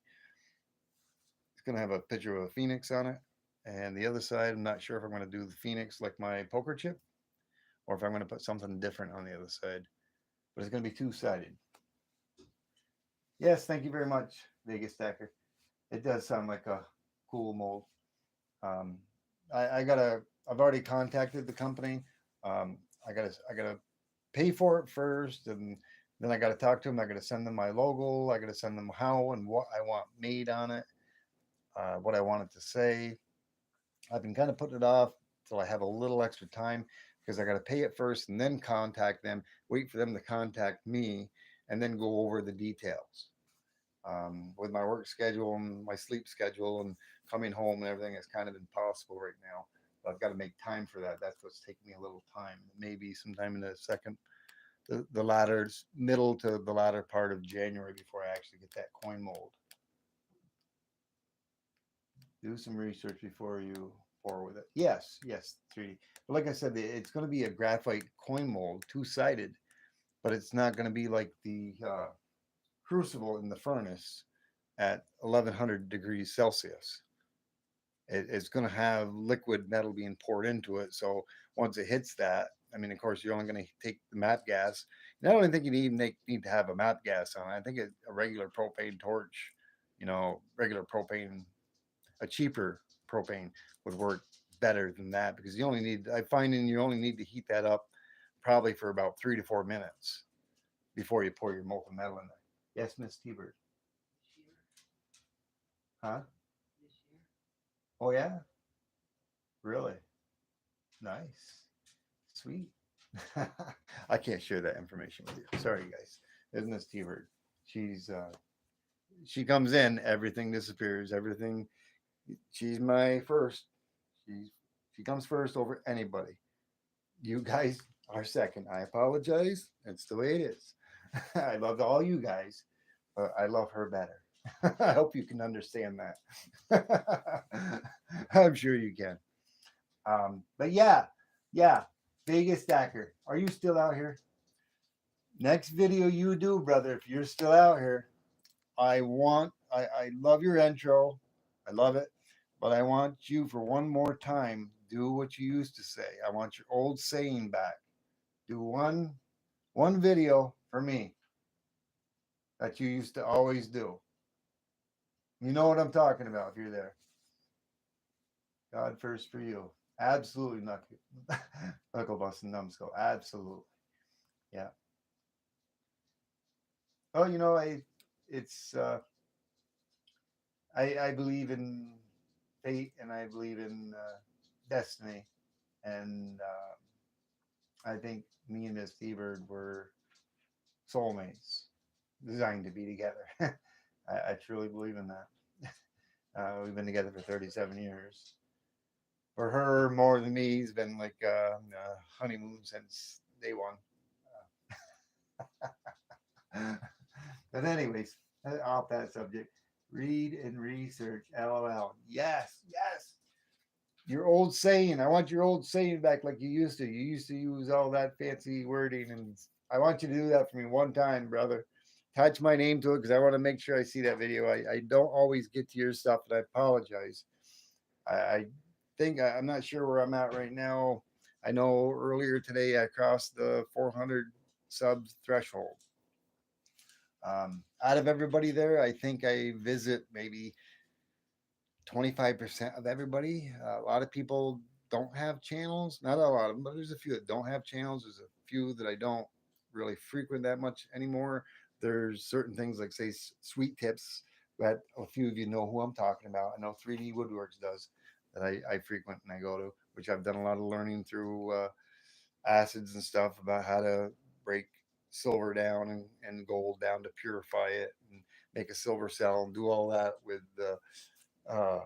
Speaker 1: It's going to have a picture of a phoenix on it, and the other side, I'm not sure if I'm going to do the phoenix like my poker chip, or if I'm going to put something different on the other side. But it's going to be two-sided. Yes, thank you very much, Vegas Stacker. It does sound like a cool mold. Um, I've already contacted the company. I gotta pay for it first, and then I gotta talk to them. I gotta send them my logo. I gotta send them how and what I want made on it, what I want it to say. I've been kind of putting it off till I have a little extra time because I gotta pay it first and then contact them. Wait for them to contact me, and then go over the details. With my work schedule and my sleep schedule and coming home and everything, it's kind of impossible right now. But I've got to make time for that. That's what's taking me a little time. Maybe sometime in the latter middle to the latter part of January before I actually get that coin mold. Do some research before you pour with it. Yes, 3D. But like I said, it's going to be a graphite coin mold, two-sided, but it's not going to be like the crucible in the furnace at 1100 degrees Celsius. It's going to have liquid metal being poured into it. So once it hits that, I mean, of course, you're only going to take the MAP gas. And I don't even think you need to have a MAP gas on it. I think a regular propane torch, regular propane, a cheaper propane would work better than that because I find you only need to heat that up probably for about 3 to 4 minutes before you pour your molten metal in there. Yes, Miss T-Bird. Huh? Oh yeah, really nice, sweet. I can't share that information with you. Sorry, guys. Isn't this T-Bird? She's she comes in, everything disappears, everything. She's my first. She she comes first over anybody. You guys are second. I apologize. It's the way it is. I love all you guys, but I love her better. I hope you can understand that. I'm sure you can. But yeah, yeah. Vegas Stacker, are you still out here? Next video you do, brother, if you're still out here, I love your intro. I love it. But I want you for one more time, do what you used to say. I want your old saying back. Do one video for me that you used to always do. You know what I'm talking about if you're there. God first for you. Absolutely knuckle busting numbskull. Absolutely. Yeah. Oh, it's I believe in fate and I believe in destiny, and I think me and Miss T-Bird were soulmates, designed to be together. I truly believe in that. We've been together for 37 years. For her, more than me, it's been like honeymoon since day one. But anyways, off that subject. Read and research. LOL. Yes, yes. Your old saying. I want your old saying back like you used to. You used to use all that fancy wording, and I want you to do that for me one time, brother. Attach my name to it because I want to make sure I see that video. I don't always get to your stuff, and I apologize. I think I'm not sure where I'm at right now. I know earlier today I crossed the 400 subs threshold. Out of everybody there, I think I visit maybe 25% of everybody. A lot of people don't have channels. Not a lot of them, but there's a few that don't have channels. There's a few that I don't really frequent that much anymore. There's certain things like, say, sweet tips that a few of you know who I'm talking about. I know 3D Woodworks does that I frequent and I go to, which I've done a lot of learning through acids and stuff about how to break silver down and gold down to purify it and make a silver cell and do all that with uh,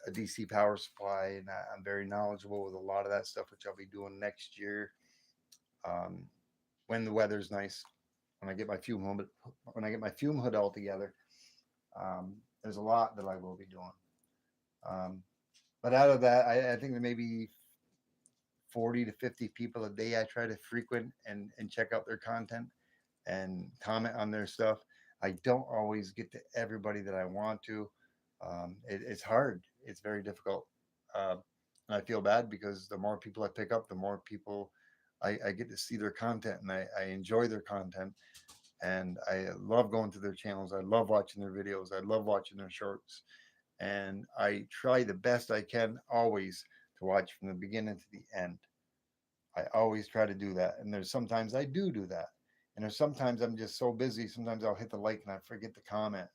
Speaker 1: a DC power supply, and I'm very knowledgeable with a lot of that stuff, which I'll be doing next year um, when the weather's nice. When I get my when I get my fume hood all together, there's a lot that I will be doing. Um, but out of that, I think there may be 40 to 50 people a day I try to frequent and check out their content and comment on their stuff. I don't always get to everybody that I want to. It's hard. It's very difficult. Uh, and I feel bad because the more people I pick up, the more people I get to see their content, and I enjoy their content. And I love going to their channels. I love watching their videos. I love watching their shorts. And I try the best I can always to watch from the beginning to the end. I always try to do that. And there's sometimes I do that. And there's sometimes I'm just so busy. Sometimes I'll hit the like and I forget to comment.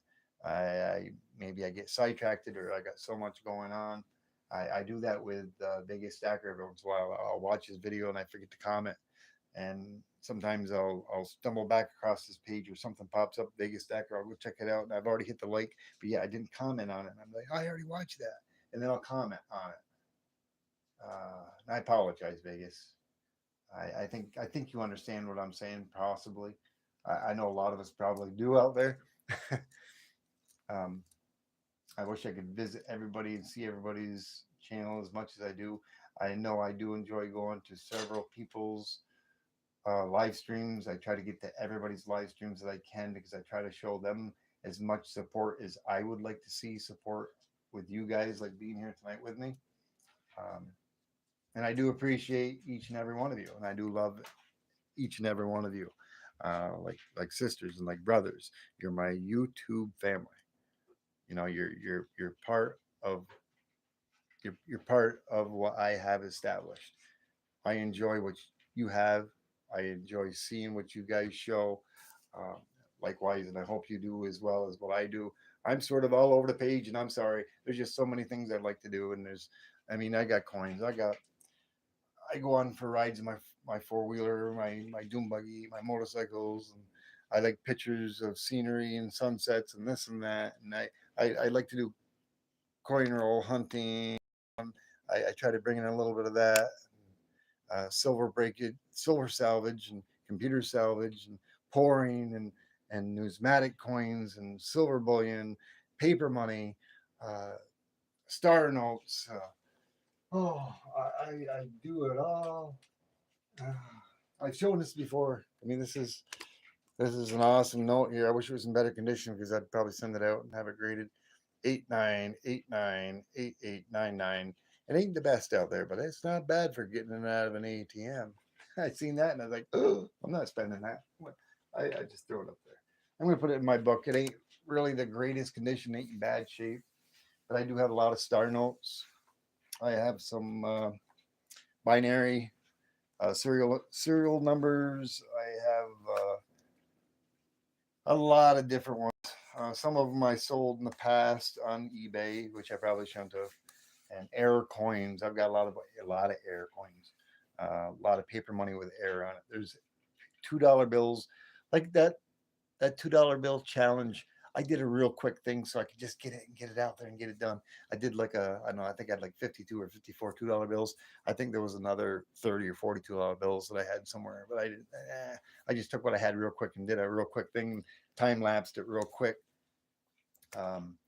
Speaker 1: I maybe I get sidetracked or I got so much going on. I do that with Vegas Stacker every once in a while. I'll watch his video and I forget to comment. And sometimes I'll stumble back across this page or something pops up Vegas Stacker. I'll go check it out and I've already hit the like, but yeah, I didn't comment on it. And I'm like, oh, I already watched that, and then I'll comment on it. I apologize, Vegas. I think you understand what I'm saying, possibly. I know a lot of us probably do out there. um, I wish I could visit everybody and see everybody's channel as much as I do. I know I do enjoy going to several people's live streams. I try to get to everybody's live streams that I can because I try to show them as much support as I would like to see support with you guys, like being here tonight with me. Um, and I do appreciate each and every one of you, and I do love each and every one of you, like sisters and like brothers. You're my YouTube family. You know, you're part of you're part of what I have established. I enjoy what you have. I enjoy seeing what you guys show. Um, Likewise, and I hope you do as well as what I do. I'm sort of all over the page, and I'm sorry. There's just so many things I'd like to do, and I mean, I got coins. I go on for rides in my four wheeler, my doom buggy, my motorcycles, and I like pictures of scenery and sunsets and this and that. And I like to do coin roll hunting. I try to bring in a little bit of that. Silver breakage, silver salvage, and computer salvage, and pouring, and numismatic coins, and silver bullion, paper money, uh, star notes. Oh, I do it all. Uh, I've shown this before. I mean, this is an awesome note here. I wish it was in better condition because I'd probably send it out and have it graded 89898899. It ain't the best out there, but it's not bad for getting it out of an ATM. I seen that and I was like, oh, I'm not spending that. I just throw it up there. I'm gonna put it in my book. It ain't really the greatest condition, ain't in bad shape, but I do have a lot of star notes. I have some binary serial numbers. I have a lot of different ones. Some of them I sold in the past on eBay, which I probably shouldn't have. And air coins. I've got a lot of air coins. A lot of paper money with air on it. There's $2 bills, like that $2 bill challenge. I did a real quick thing so I could just get it and get it out there and get it done. I did like I don't know, I think I had like 52 or 54 $2 bills. I think there was another 30 or 40 $2 bills that I had somewhere, but I just took what I had real quick and did a real quick thing, time lapsed it real quick. Um,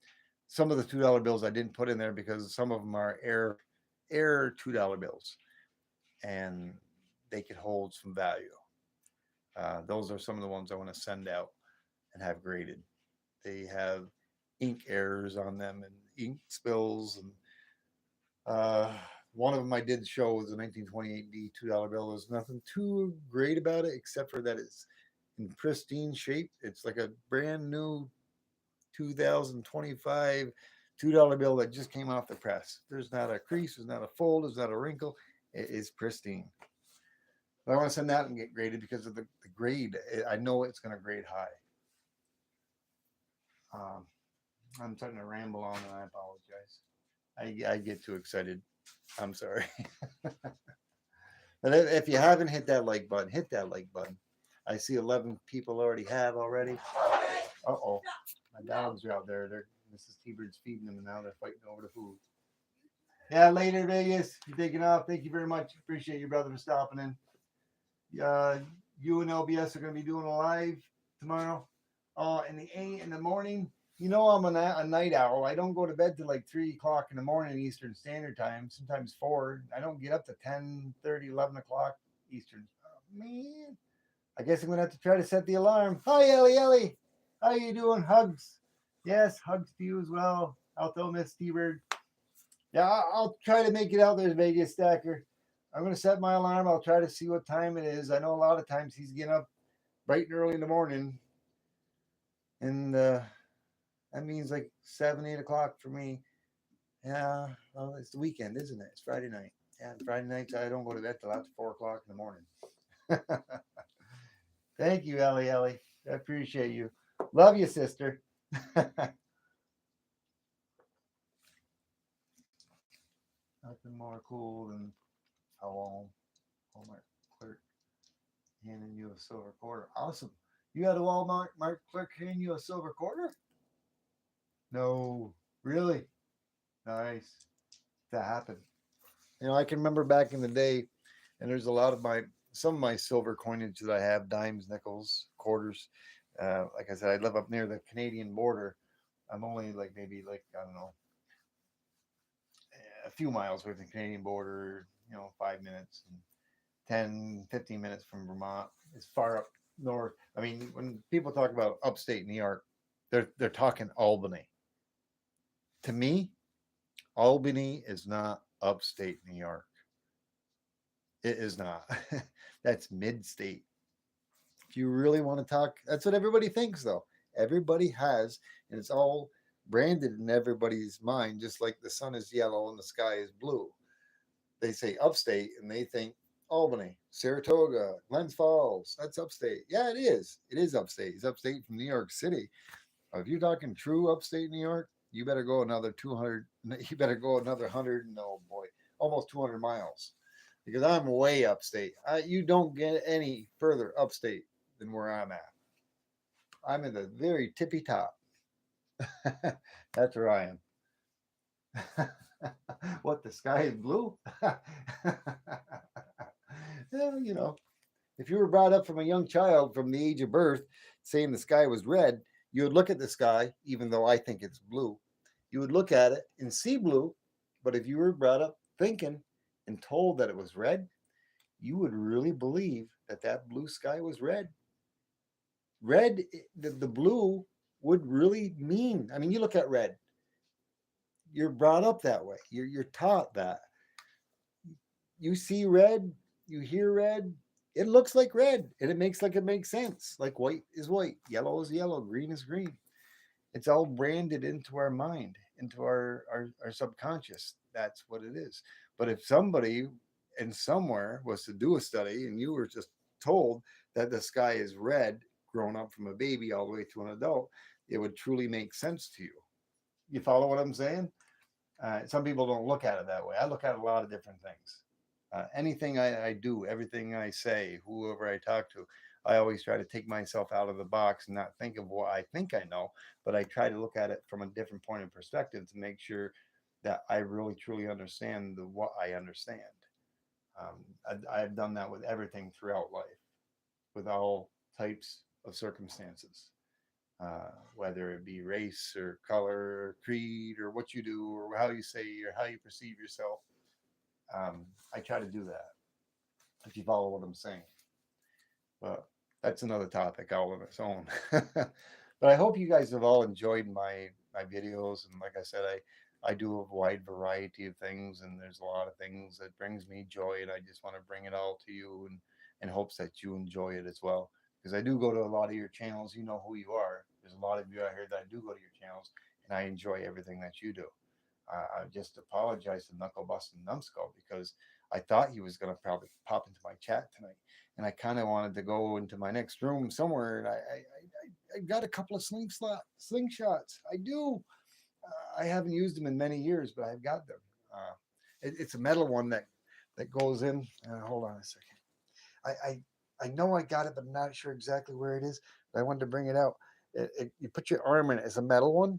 Speaker 1: some of the $2 bills I didn't put in there because some of them are air $2 bills, and they could hold some value. Those are some of the ones I want to send out and have graded. They have ink errors on them and ink spills, and one of them I did show was a 1928D $2 bill. There's nothing too great about it except for that it's in pristine shape. It's like a brand new 2025 $2 bill that just came off the press. There's not a crease, there's not a fold, there's not a wrinkle. It is pristine. But I want to send that and get graded because of the grade. I know it's going to grade high. Um, I'm starting to ramble on, and I apologize. I get too excited. I'm sorry. But if you haven't hit that like button, hit that like button. I see 11 people already have already. Uh-oh. My dogs are out there. Mrs. T-Bird's feeding them, and now they're fighting over the food. Yeah, later, Vegas. You're taking off. Thank you very much. Appreciate you, brother, for stopping in. You and LBS are going to be doing a live tomorrow in the morning. You know, I'm a night owl. I don't go to bed till like 3 o'clock in the morning Eastern Standard Time, sometimes 4. I don't get up to 10:30, 11 o'clock Eastern. Oh, man. I guess I'm going to have to try to set the alarm. Hi, Ellie. How you doing? Hugs. Yes, hugs to you as well. Alto Miss T-Bird. Yeah, I'll try to make it out there, Vegas Stacker. I'm going to set my alarm. I'll try to see what time it is. I know a lot of times he's getting up bright and early in the morning. And that means like 7, 8 o'clock for me. Yeah, well, it's the weekend, isn't it? It's Friday night. Yeah, Friday nights I don't go to bed till after 4 o'clock in the morning. Thank you, Ellie. I appreciate you. Love you, sister. Nothing more cool than a Walmart clerk handing you a silver quarter. Awesome. You had a Walmart clerk hand you a silver quarter? No, really? Nice. That happened. You know, I can remember back in the day, and there's a lot of some of my silver coinage that I have, dimes, nickels, quarters. Like I said, I live up near the Canadian border. I'm only like maybe like I don't know a few miles away from the Canadian border. 5 minutes and 10, 15 minutes from Vermont. It's far up north. I mean, when people talk about upstate New York, they're talking Albany. To me, Albany is not upstate New York. It is not. That's mid-state. If you really want to talk, that's what everybody thinks, though. Everybody has, and it's all branded in everybody's mind, just like the sun is yellow and the sky is blue. They say upstate, and they think Albany, Saratoga, Glens Falls. That's upstate. Yeah, it is. It is upstate. It's upstate from New York City. If you're talking true upstate New York, you better go another 200. You better go another 100. No, boy, almost 200 miles. Because I'm way upstate. You don't get any further upstate than where I'm at. I'm at the very tippy top. That's where I am. What, the sky is blue? Well, if you were brought up from a young child from the age of birth saying the sky was red, you would look at the sky, even though I think it's blue. You would look at it and see blue, but if you were brought up thinking and told that it was red, you would really believe that that blue sky was red. Red, the blue would really mean, I mean, you look at red, you're brought up that way. You're taught that. You see red, you hear red, it looks like red, and it makes sense. Like white is white, yellow is yellow, green is green. It's all branded into our mind, into our subconscious. That's what it is. But if somebody and somewhere was to do a study and you were just told that the sky is red, grown up from a baby all the way to an adult, it would truly make sense to you. You follow what I'm saying? Some people don't look at it that way. I look at a lot of different things. Anything I do, everything I say, whoever I talk to, I always try to take myself out of the box and not think of what I think I know, but I try to look at it from a different point of perspective to make sure that I really truly understand what I understand. I've done that with everything throughout life, with all types of circumstances, whether it be race or color or creed or what you do or how you say or how you perceive yourself. I try to do that, if you follow what I'm saying. But that's another topic all on its own. But I hope you guys have all enjoyed my videos. And like I said, I do a wide variety of things, and there's a lot of things that brings me joy, and I just want to bring it all to you, and in hopes that you enjoy it as well. Because I do go to a lot of your channels. You know who you are. There's a lot of you out here that I do go to your channels, and I enjoy everything that you do. I just apologized to Knuckle Busting Numbskull because I thought he was going to probably pop into my chat tonight, and I kind of wanted to go into my next room somewhere, and I got a couple of slingshots. I do. I haven't used them in many years, but I've got them. It's a metal one that goes in. Hold on a second. I know I got it, but I'm not sure exactly where it is. But I wanted to bring it out. You put your arm in it. It's a metal one.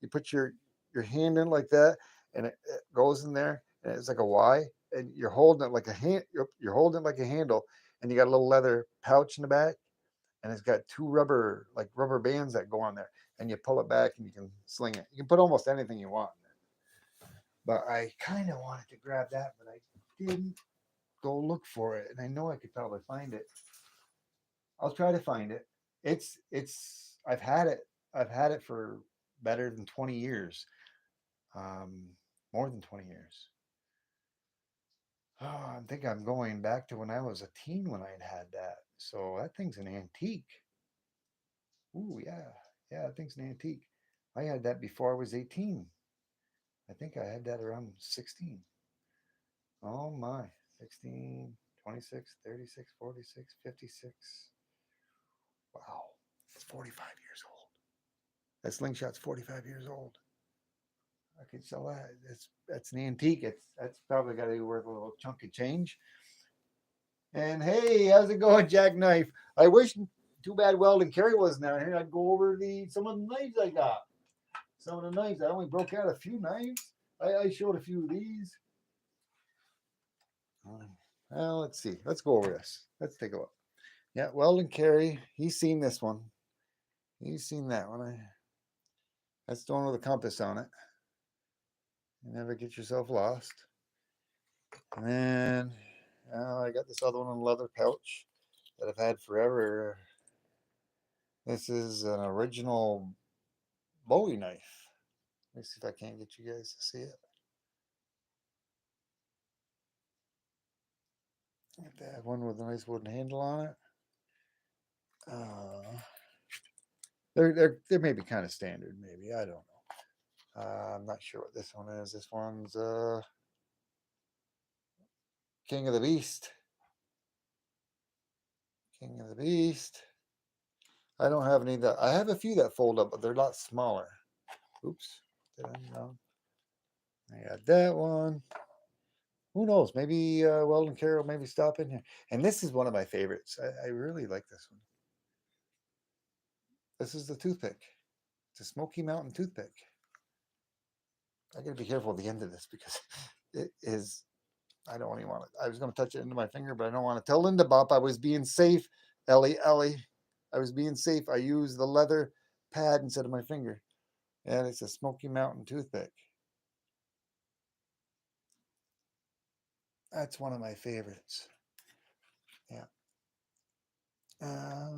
Speaker 1: You put your hand in like that, and it goes in there, and it's like a Y, and you're holding it like a hand. You're holding it like a handle, and you got a little leather pouch in the back, and it's got two rubber bands that go on there, and you pull it back, and you can sling it. You can put almost anything you want in there. But I kind of wanted to grab that, but I didn't go look for it, and I know I could probably find it. I'll try to find it. It's I've had it. I've had it for better than 20 years. Um, More than 20 years. Oh, I think I'm going back to when I was a teen when I'd had that. So that thing's an antique. Ooh, yeah. Yeah, that thing's an antique. I had that before I was 18. I think I had that around 16. Oh my. 16, 26, 36, 46, 56. Wow. It's 45 years old. That slingshot's 45 years old. I could sell that. That's an antique. That's probably got to be worth a little chunk of change. And hey, how's it going, Jackknife? I wish. Too bad Weldon Carey wasn't down here. I'd go over some of the knives I got. Some of the knives. I only broke out a few knives. I showed a few of these. Well, let's see. Let's go over this. Let's take a look. Yeah, Weldon Carey. He's seen this one. He's seen that one. That's the one with a compass on it. You never get yourself lost. And then I got this other one in a leather pouch that I've had forever. This is an original Bowie knife. Let me see if I can't get you guys to see it. Get that one with a nice wooden handle on it. They're maybe kind of standard. Maybe I don't know. I'm not sure what this one is. This one's King of the Beast. King of the Beast. I don't have any that. I have a few that fold up, but they're a lot smaller. Oops. Did I know? I got that one. Who knows? Maybe Weldon Carroll maybe stop in here. And this is one of my favorites. I really like this one. This is the toothpick. It's a Smoky Mountain toothpick. I got to be careful at the end of this because it is. I don't even want to. I was going to touch it into my finger, but I don't want to. Tell Linda Bop I was being safe. Ellie. I was being safe. I used the leather pad instead of my finger. And it's a Smoky Mountain toothpick. That's one of my favorites. Yeah. Yeah.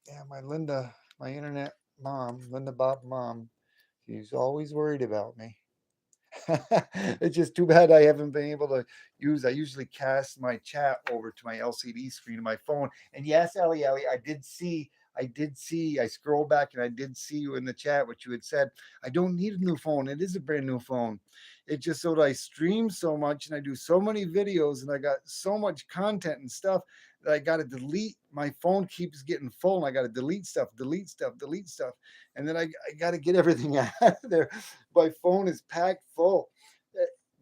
Speaker 1: Yeah. My internet mom, Linda Bop mom, she's always worried about me. It's just too bad I haven't been able to use. I usually cast my chat over to my LCD screen of my phone. And yes, Ellie, I did see. I scrolled back and I did see you in the chat what you had said. I don't need a new phone. It is a brand new phone. It's just so that I stream so much and I do so many videos and I got so much content and stuff that I got to delete. My phone keeps getting full and I got to delete stuff, delete stuff. And then I got to get everything out of there. My phone is packed full.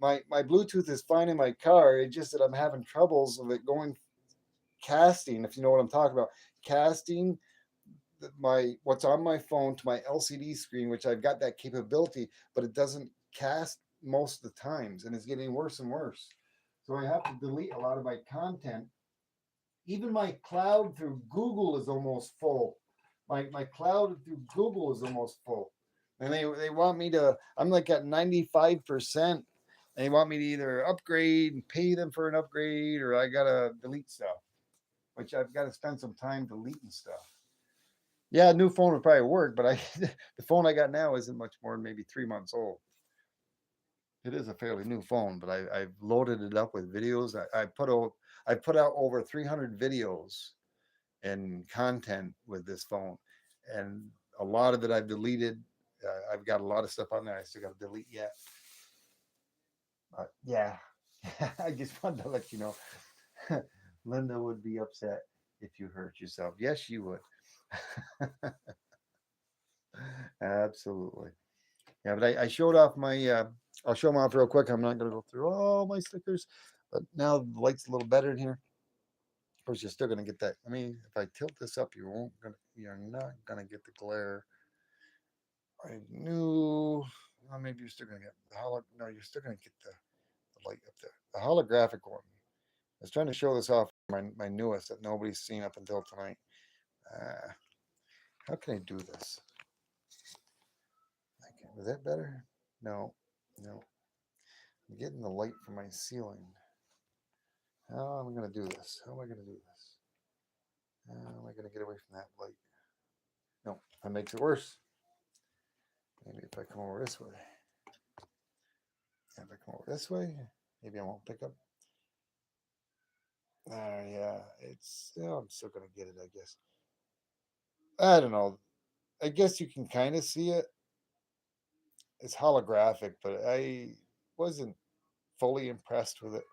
Speaker 1: My Bluetooth is fine in my car. It's just that I'm having troubles with it going casting, if you know what I'm talking about. Casting my what's on my phone to my LCD screen, which I've got that capability, but it doesn't cast most of the times, and it's getting worse and worse. So I have to delete a lot of my content. Even my cloud through Google is almost full. My cloud through Google is almost full. And they want me to, I'm like at 95%. They want me to either upgrade and pay them for an upgrade or I gotta delete stuff, which I've got to spend some time deleting stuff. Yeah, a new phone would probably work, but the phone I got now isn't much more than maybe 3 months old. It is a fairly new phone, but I've loaded it up with videos. I put out over 300 videos and content with this phone, and a lot of it I've deleted. I've got a lot of stuff on there I still got to delete yet. But yeah, I just wanted to let you know. Linda would be upset if you hurt yourself. Yes, you would. Absolutely. Yeah, but I showed off my. I'll show them off real quick. I'm not going to go through all my stickers, but now the light's a little better in here. Of course, you're still going to get that. I mean, if I tilt this up, you're not going to get the glare. I knew. Well, maybe you're still going to get the No, you're still going to get the light up there. The holographic one. I was trying to show this off. My newest that nobody's seen up until tonight. Uh, how can I do this? Is that better? No, no. I'm getting the light from my ceiling. How am I going to do this? How am I going to do this? How am I going to get away from that light? No, that makes it worse. Maybe if I come over this way. If I come over this way, maybe I won't pick up. Yeah, I'm still going to get it, I guess. I don't know. I guess you can kind of see it. It's holographic, but I wasn't fully impressed with it.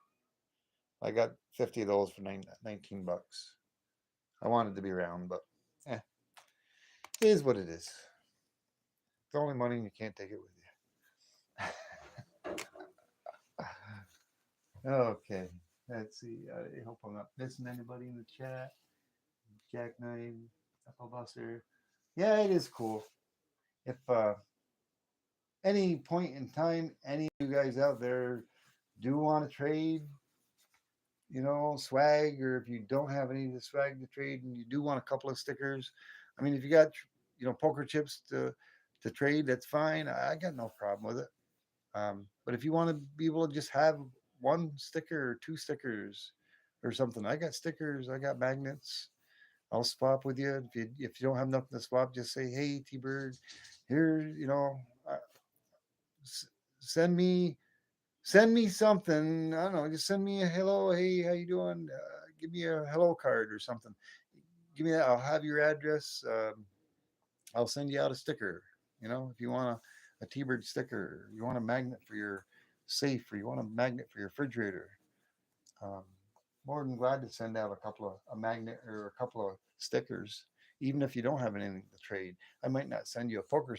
Speaker 1: I got 50 of those for $19. I wanted to be around, but it is what it is. It's only money and you can't take it with you. Okay, let's see. I hope I'm not missing anybody in the chat. Jackknife, Apple Buster. Yeah, it is cool. If any point in time, any of you guys out there do want to trade, swag, or if you don't have any of the swag to trade and you do want a couple of stickers, I mean, if you got, poker chips to trade, that's fine. I got no problem with it. But if you want to be able to just have one sticker or two stickers or something, I got stickers, I got magnets. I'll swap with you. If you don't have nothing to swap, just say, hey, T Bird, here, uh, send me something. I don't know. Just send me a hello. Hey, how you doing? Give me a hello card or something. Give me that. I'll have your address. I'll send you out a sticker. If you want a T-Bird sticker, you want a magnet for your safe, or you want a magnet for your refrigerator. Um, More than glad to send out a magnet or a couple of stickers, even if you don't have anything to trade. I might not send you a poker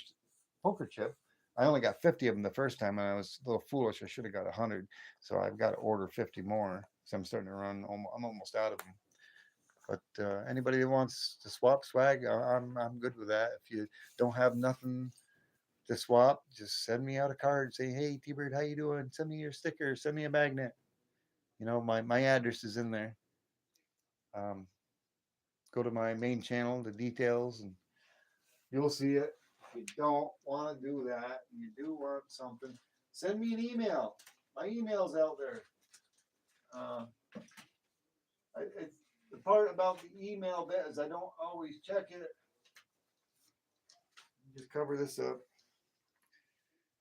Speaker 1: chip. I only got 50 of them the first time, and I was a little foolish. I should have got 100, so I've got to order 50 more. So I'm starting to run. I'm almost out of them. But anybody that wants to swap swag, I'm good with that. If you don't have nothing to swap, just send me out a card. Say, hey, T-Bird, how you doing? Send me your sticker. Send me a magnet. You know, my address is in there. Um, go to my main channel, the details, and you'll see it. If you don't want to do that, and you do want something, send me an email. My email's out there. Uh, it's the part about the email bit is I don't always check it. Just cover this up.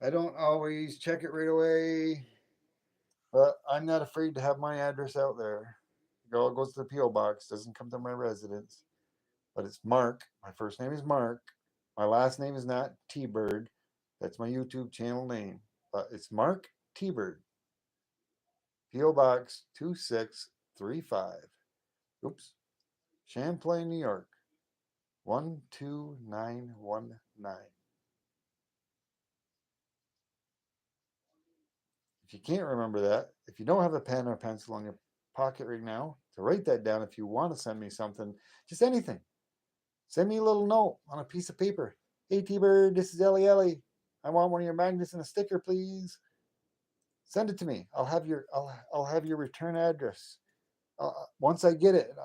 Speaker 1: I don't always check it right away, but I'm not afraid to have my address out there. It all goes to the P.O. box, doesn't come to my residence. But it's Mark. My first name is Mark. My last name is not T Bird. That's my YouTube channel name. But it's Mark T Bird. P.O. Box 2635. Oops. Champlain, New York. 12919. If you can't remember that, if you don't have a pen or pencil in your pocket right now to write that down, if you want to send me something, just anything, send me a little note on a piece of paper. Hey T Bird, this is Ellie Ellie. I want one of your magnets and a sticker, please. Send it to me. I'll have your return address. Once I get it,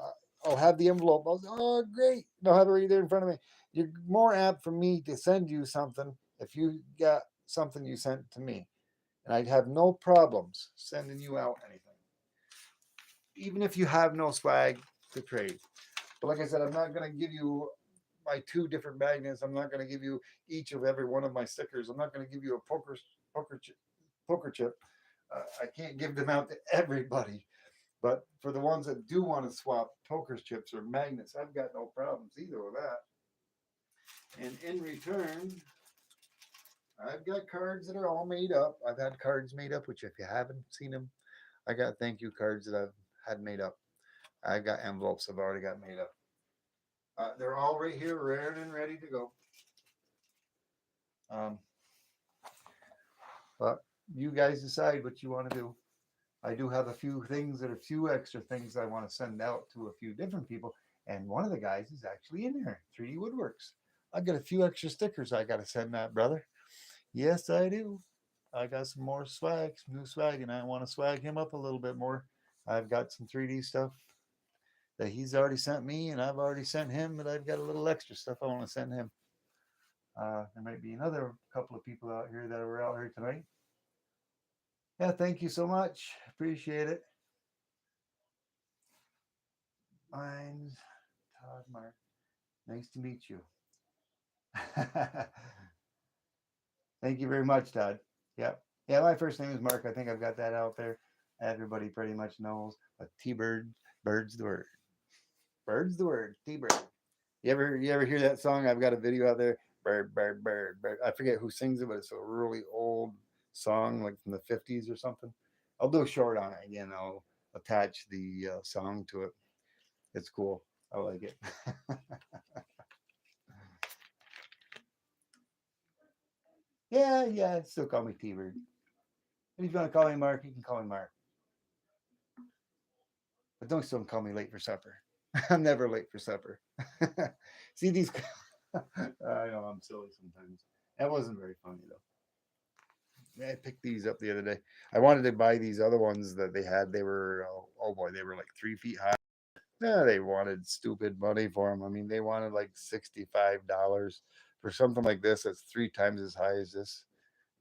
Speaker 1: I'll have the envelope. I'll say, oh great, and I'll have it right there in front of me. You're more apt for me to send you something if you got something you sent to me, and I'd have no problems sending you out anything, even if you have no swag to trade. But like I said, I'm not going to give you my two different magnets. I'm not going to give you each of every one of my stickers. I'm not going to give you a poker chip. I can't give them out to everybody. But for the ones that do want to swap poker chips or magnets, I've got no problems either with that. And in return, I've got cards that are all made up. I've had cards made up, which if you haven't seen them, I got thank you cards that I've had made up. I've got envelopes I've already got made up. They're all right here, rare and ready to go. Um, but you guys decide what you want to do. I do have a few things that are a few extra things I want to send out to a few different people. And one of the guys is actually in here, 3D Woodworks. I've got a few extra stickers I got to send that brother. Yes, I do. I got some more swag, some new swag, and I want to swag him up a little bit more. I've got some 3D stuff that he's already sent me, and I've already sent him, but I've got a little extra stuff I want to send him. There might be another couple of people out here that were out here tonight. Yeah, thank you so much. Appreciate it. Mine's Todd Mark. Nice to meet you. Thank you very much, Todd. Yep. Yeah, my first name is Mark. I think I've got that out there. Everybody pretty much knows. But T Bird, bird's the word. Bird's the word. T Bird. You ever hear that song? I've got a video out there. Bird, bird, bird, bird. I forget who sings it, but it's a really old song, like from the 50s or something. I'll do a short on it again. I'll attach the song to it. It's cool. I like it. Yeah. Still call me T Bird. And if you want to call me Mark, you can call me Mark. But don't still call me late for supper. I'm never late for supper. See these? I know I'm silly sometimes. That wasn't very funny though. I picked these up the other day. I wanted to buy these other ones that they had. They were oh boy, they were like 3 feet high. Yeah, they wanted stupid money for them. I mean, they wanted like $65 for something like this that's 3 times as high as this.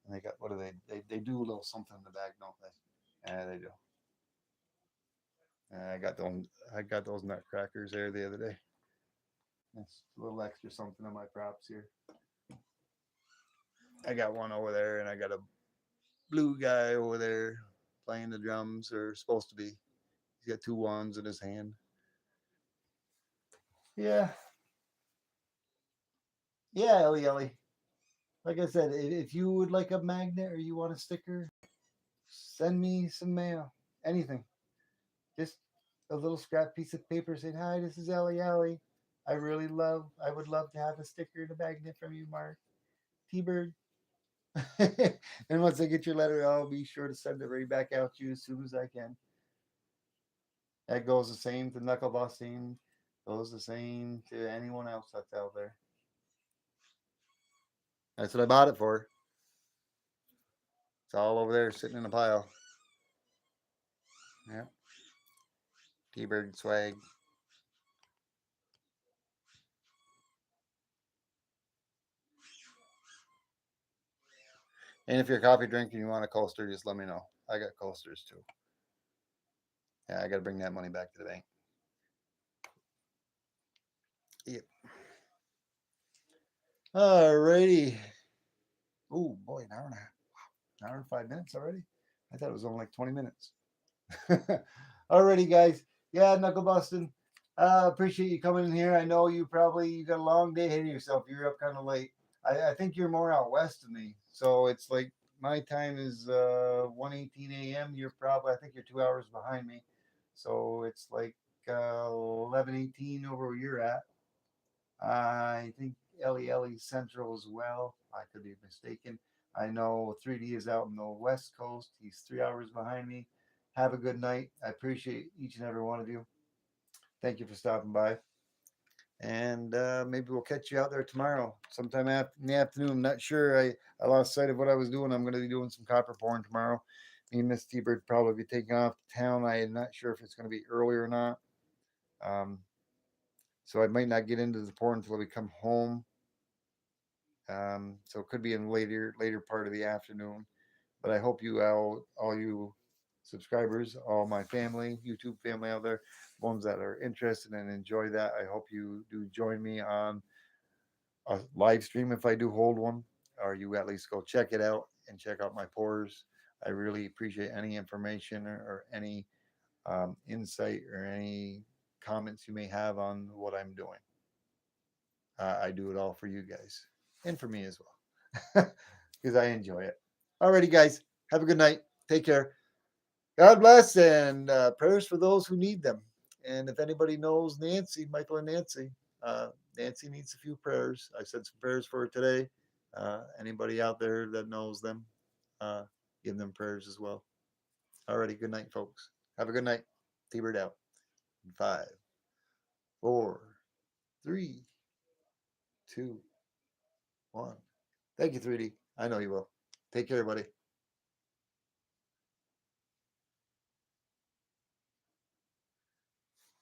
Speaker 1: And they got what do they do a little something in the back, don't they? Yeah, they do. I got those nutcrackers there the other day. That's a little extra something on my props here. I got one over there, and I got a blue guy over there playing the drums, or supposed to be. He's got two wands in his hand. Yeah, yeah, Ellie Ellie. Like I said, if you would like a magnet or you want a sticker, send me some mail. Anything. Just a little scrap piece of paper saying, "Hi, this is Ellie Ellie. I would love to have a sticker and a magnet from you, Mark T Bird." And once I get your letter, I'll be sure to send it right back out to you as soon as I can. That goes the same to knuckle busting. Goes the same to anyone else that's out there. That's what I bought it for. It's all over there sitting in a pile. Yeah. T-Bird swag. And if you're a coffee drinker and you want a coaster, just let me know. I got coasters too. Yeah, I got to bring that money back to the bank. Yep. Alrighty. Oh boy, an hour and a half. Wow. An hour and 5 minutes already? I thought it was only like 20 minutes. Alrighty, guys. Yeah, knuckle busting. Appreciate you coming in here. I know you got a long day ahead of yourself. You're up kind of late. I think you're more out west than me. So it's like my time is 1:18 a.m. You're probably, I think you're 2 hours behind me. So it's like 11:18 over where you're at. I think Ellie Central as well. I could be mistaken. I know 3D is out on the West Coast. He's 3 hours behind me. Have a good night. I appreciate each and every one of you. Thank you for stopping by. And maybe we'll catch you out there tomorrow, sometime in the afternoon. I'm not sure. I lost sight of what I was doing. I'm going to be doing some copper pouring tomorrow. Me and Miss T-Bird probably be taking off to town. I am not sure if it's going to be early or not. Um, so I might not get into the pouring until we come home. So it could be in later part of the afternoon. But I hope you all you subscribers, all my family, YouTube family out there, ones that are interested and enjoy that. I hope you do join me on a live stream if I do hold one, or you at least go check it out and check out my pours. I really appreciate any information or any insight or any comments you may have on what I'm doing. I do it all for you guys and for me as well because I enjoy it. Alrighty, guys. Have a good night. Take care. God bless and prayers for those who need them. And if anybody knows Nancy, Michael and Nancy, Nancy needs a few prayers. I said some prayers for her today. Anybody out there that knows them, uh, give them prayers as well. Alrighty, good night, folks. Have a good night. T-Bird out. 5, 4, 3, 2, 1. Thank you, 3D. I know you will. Take care, buddy.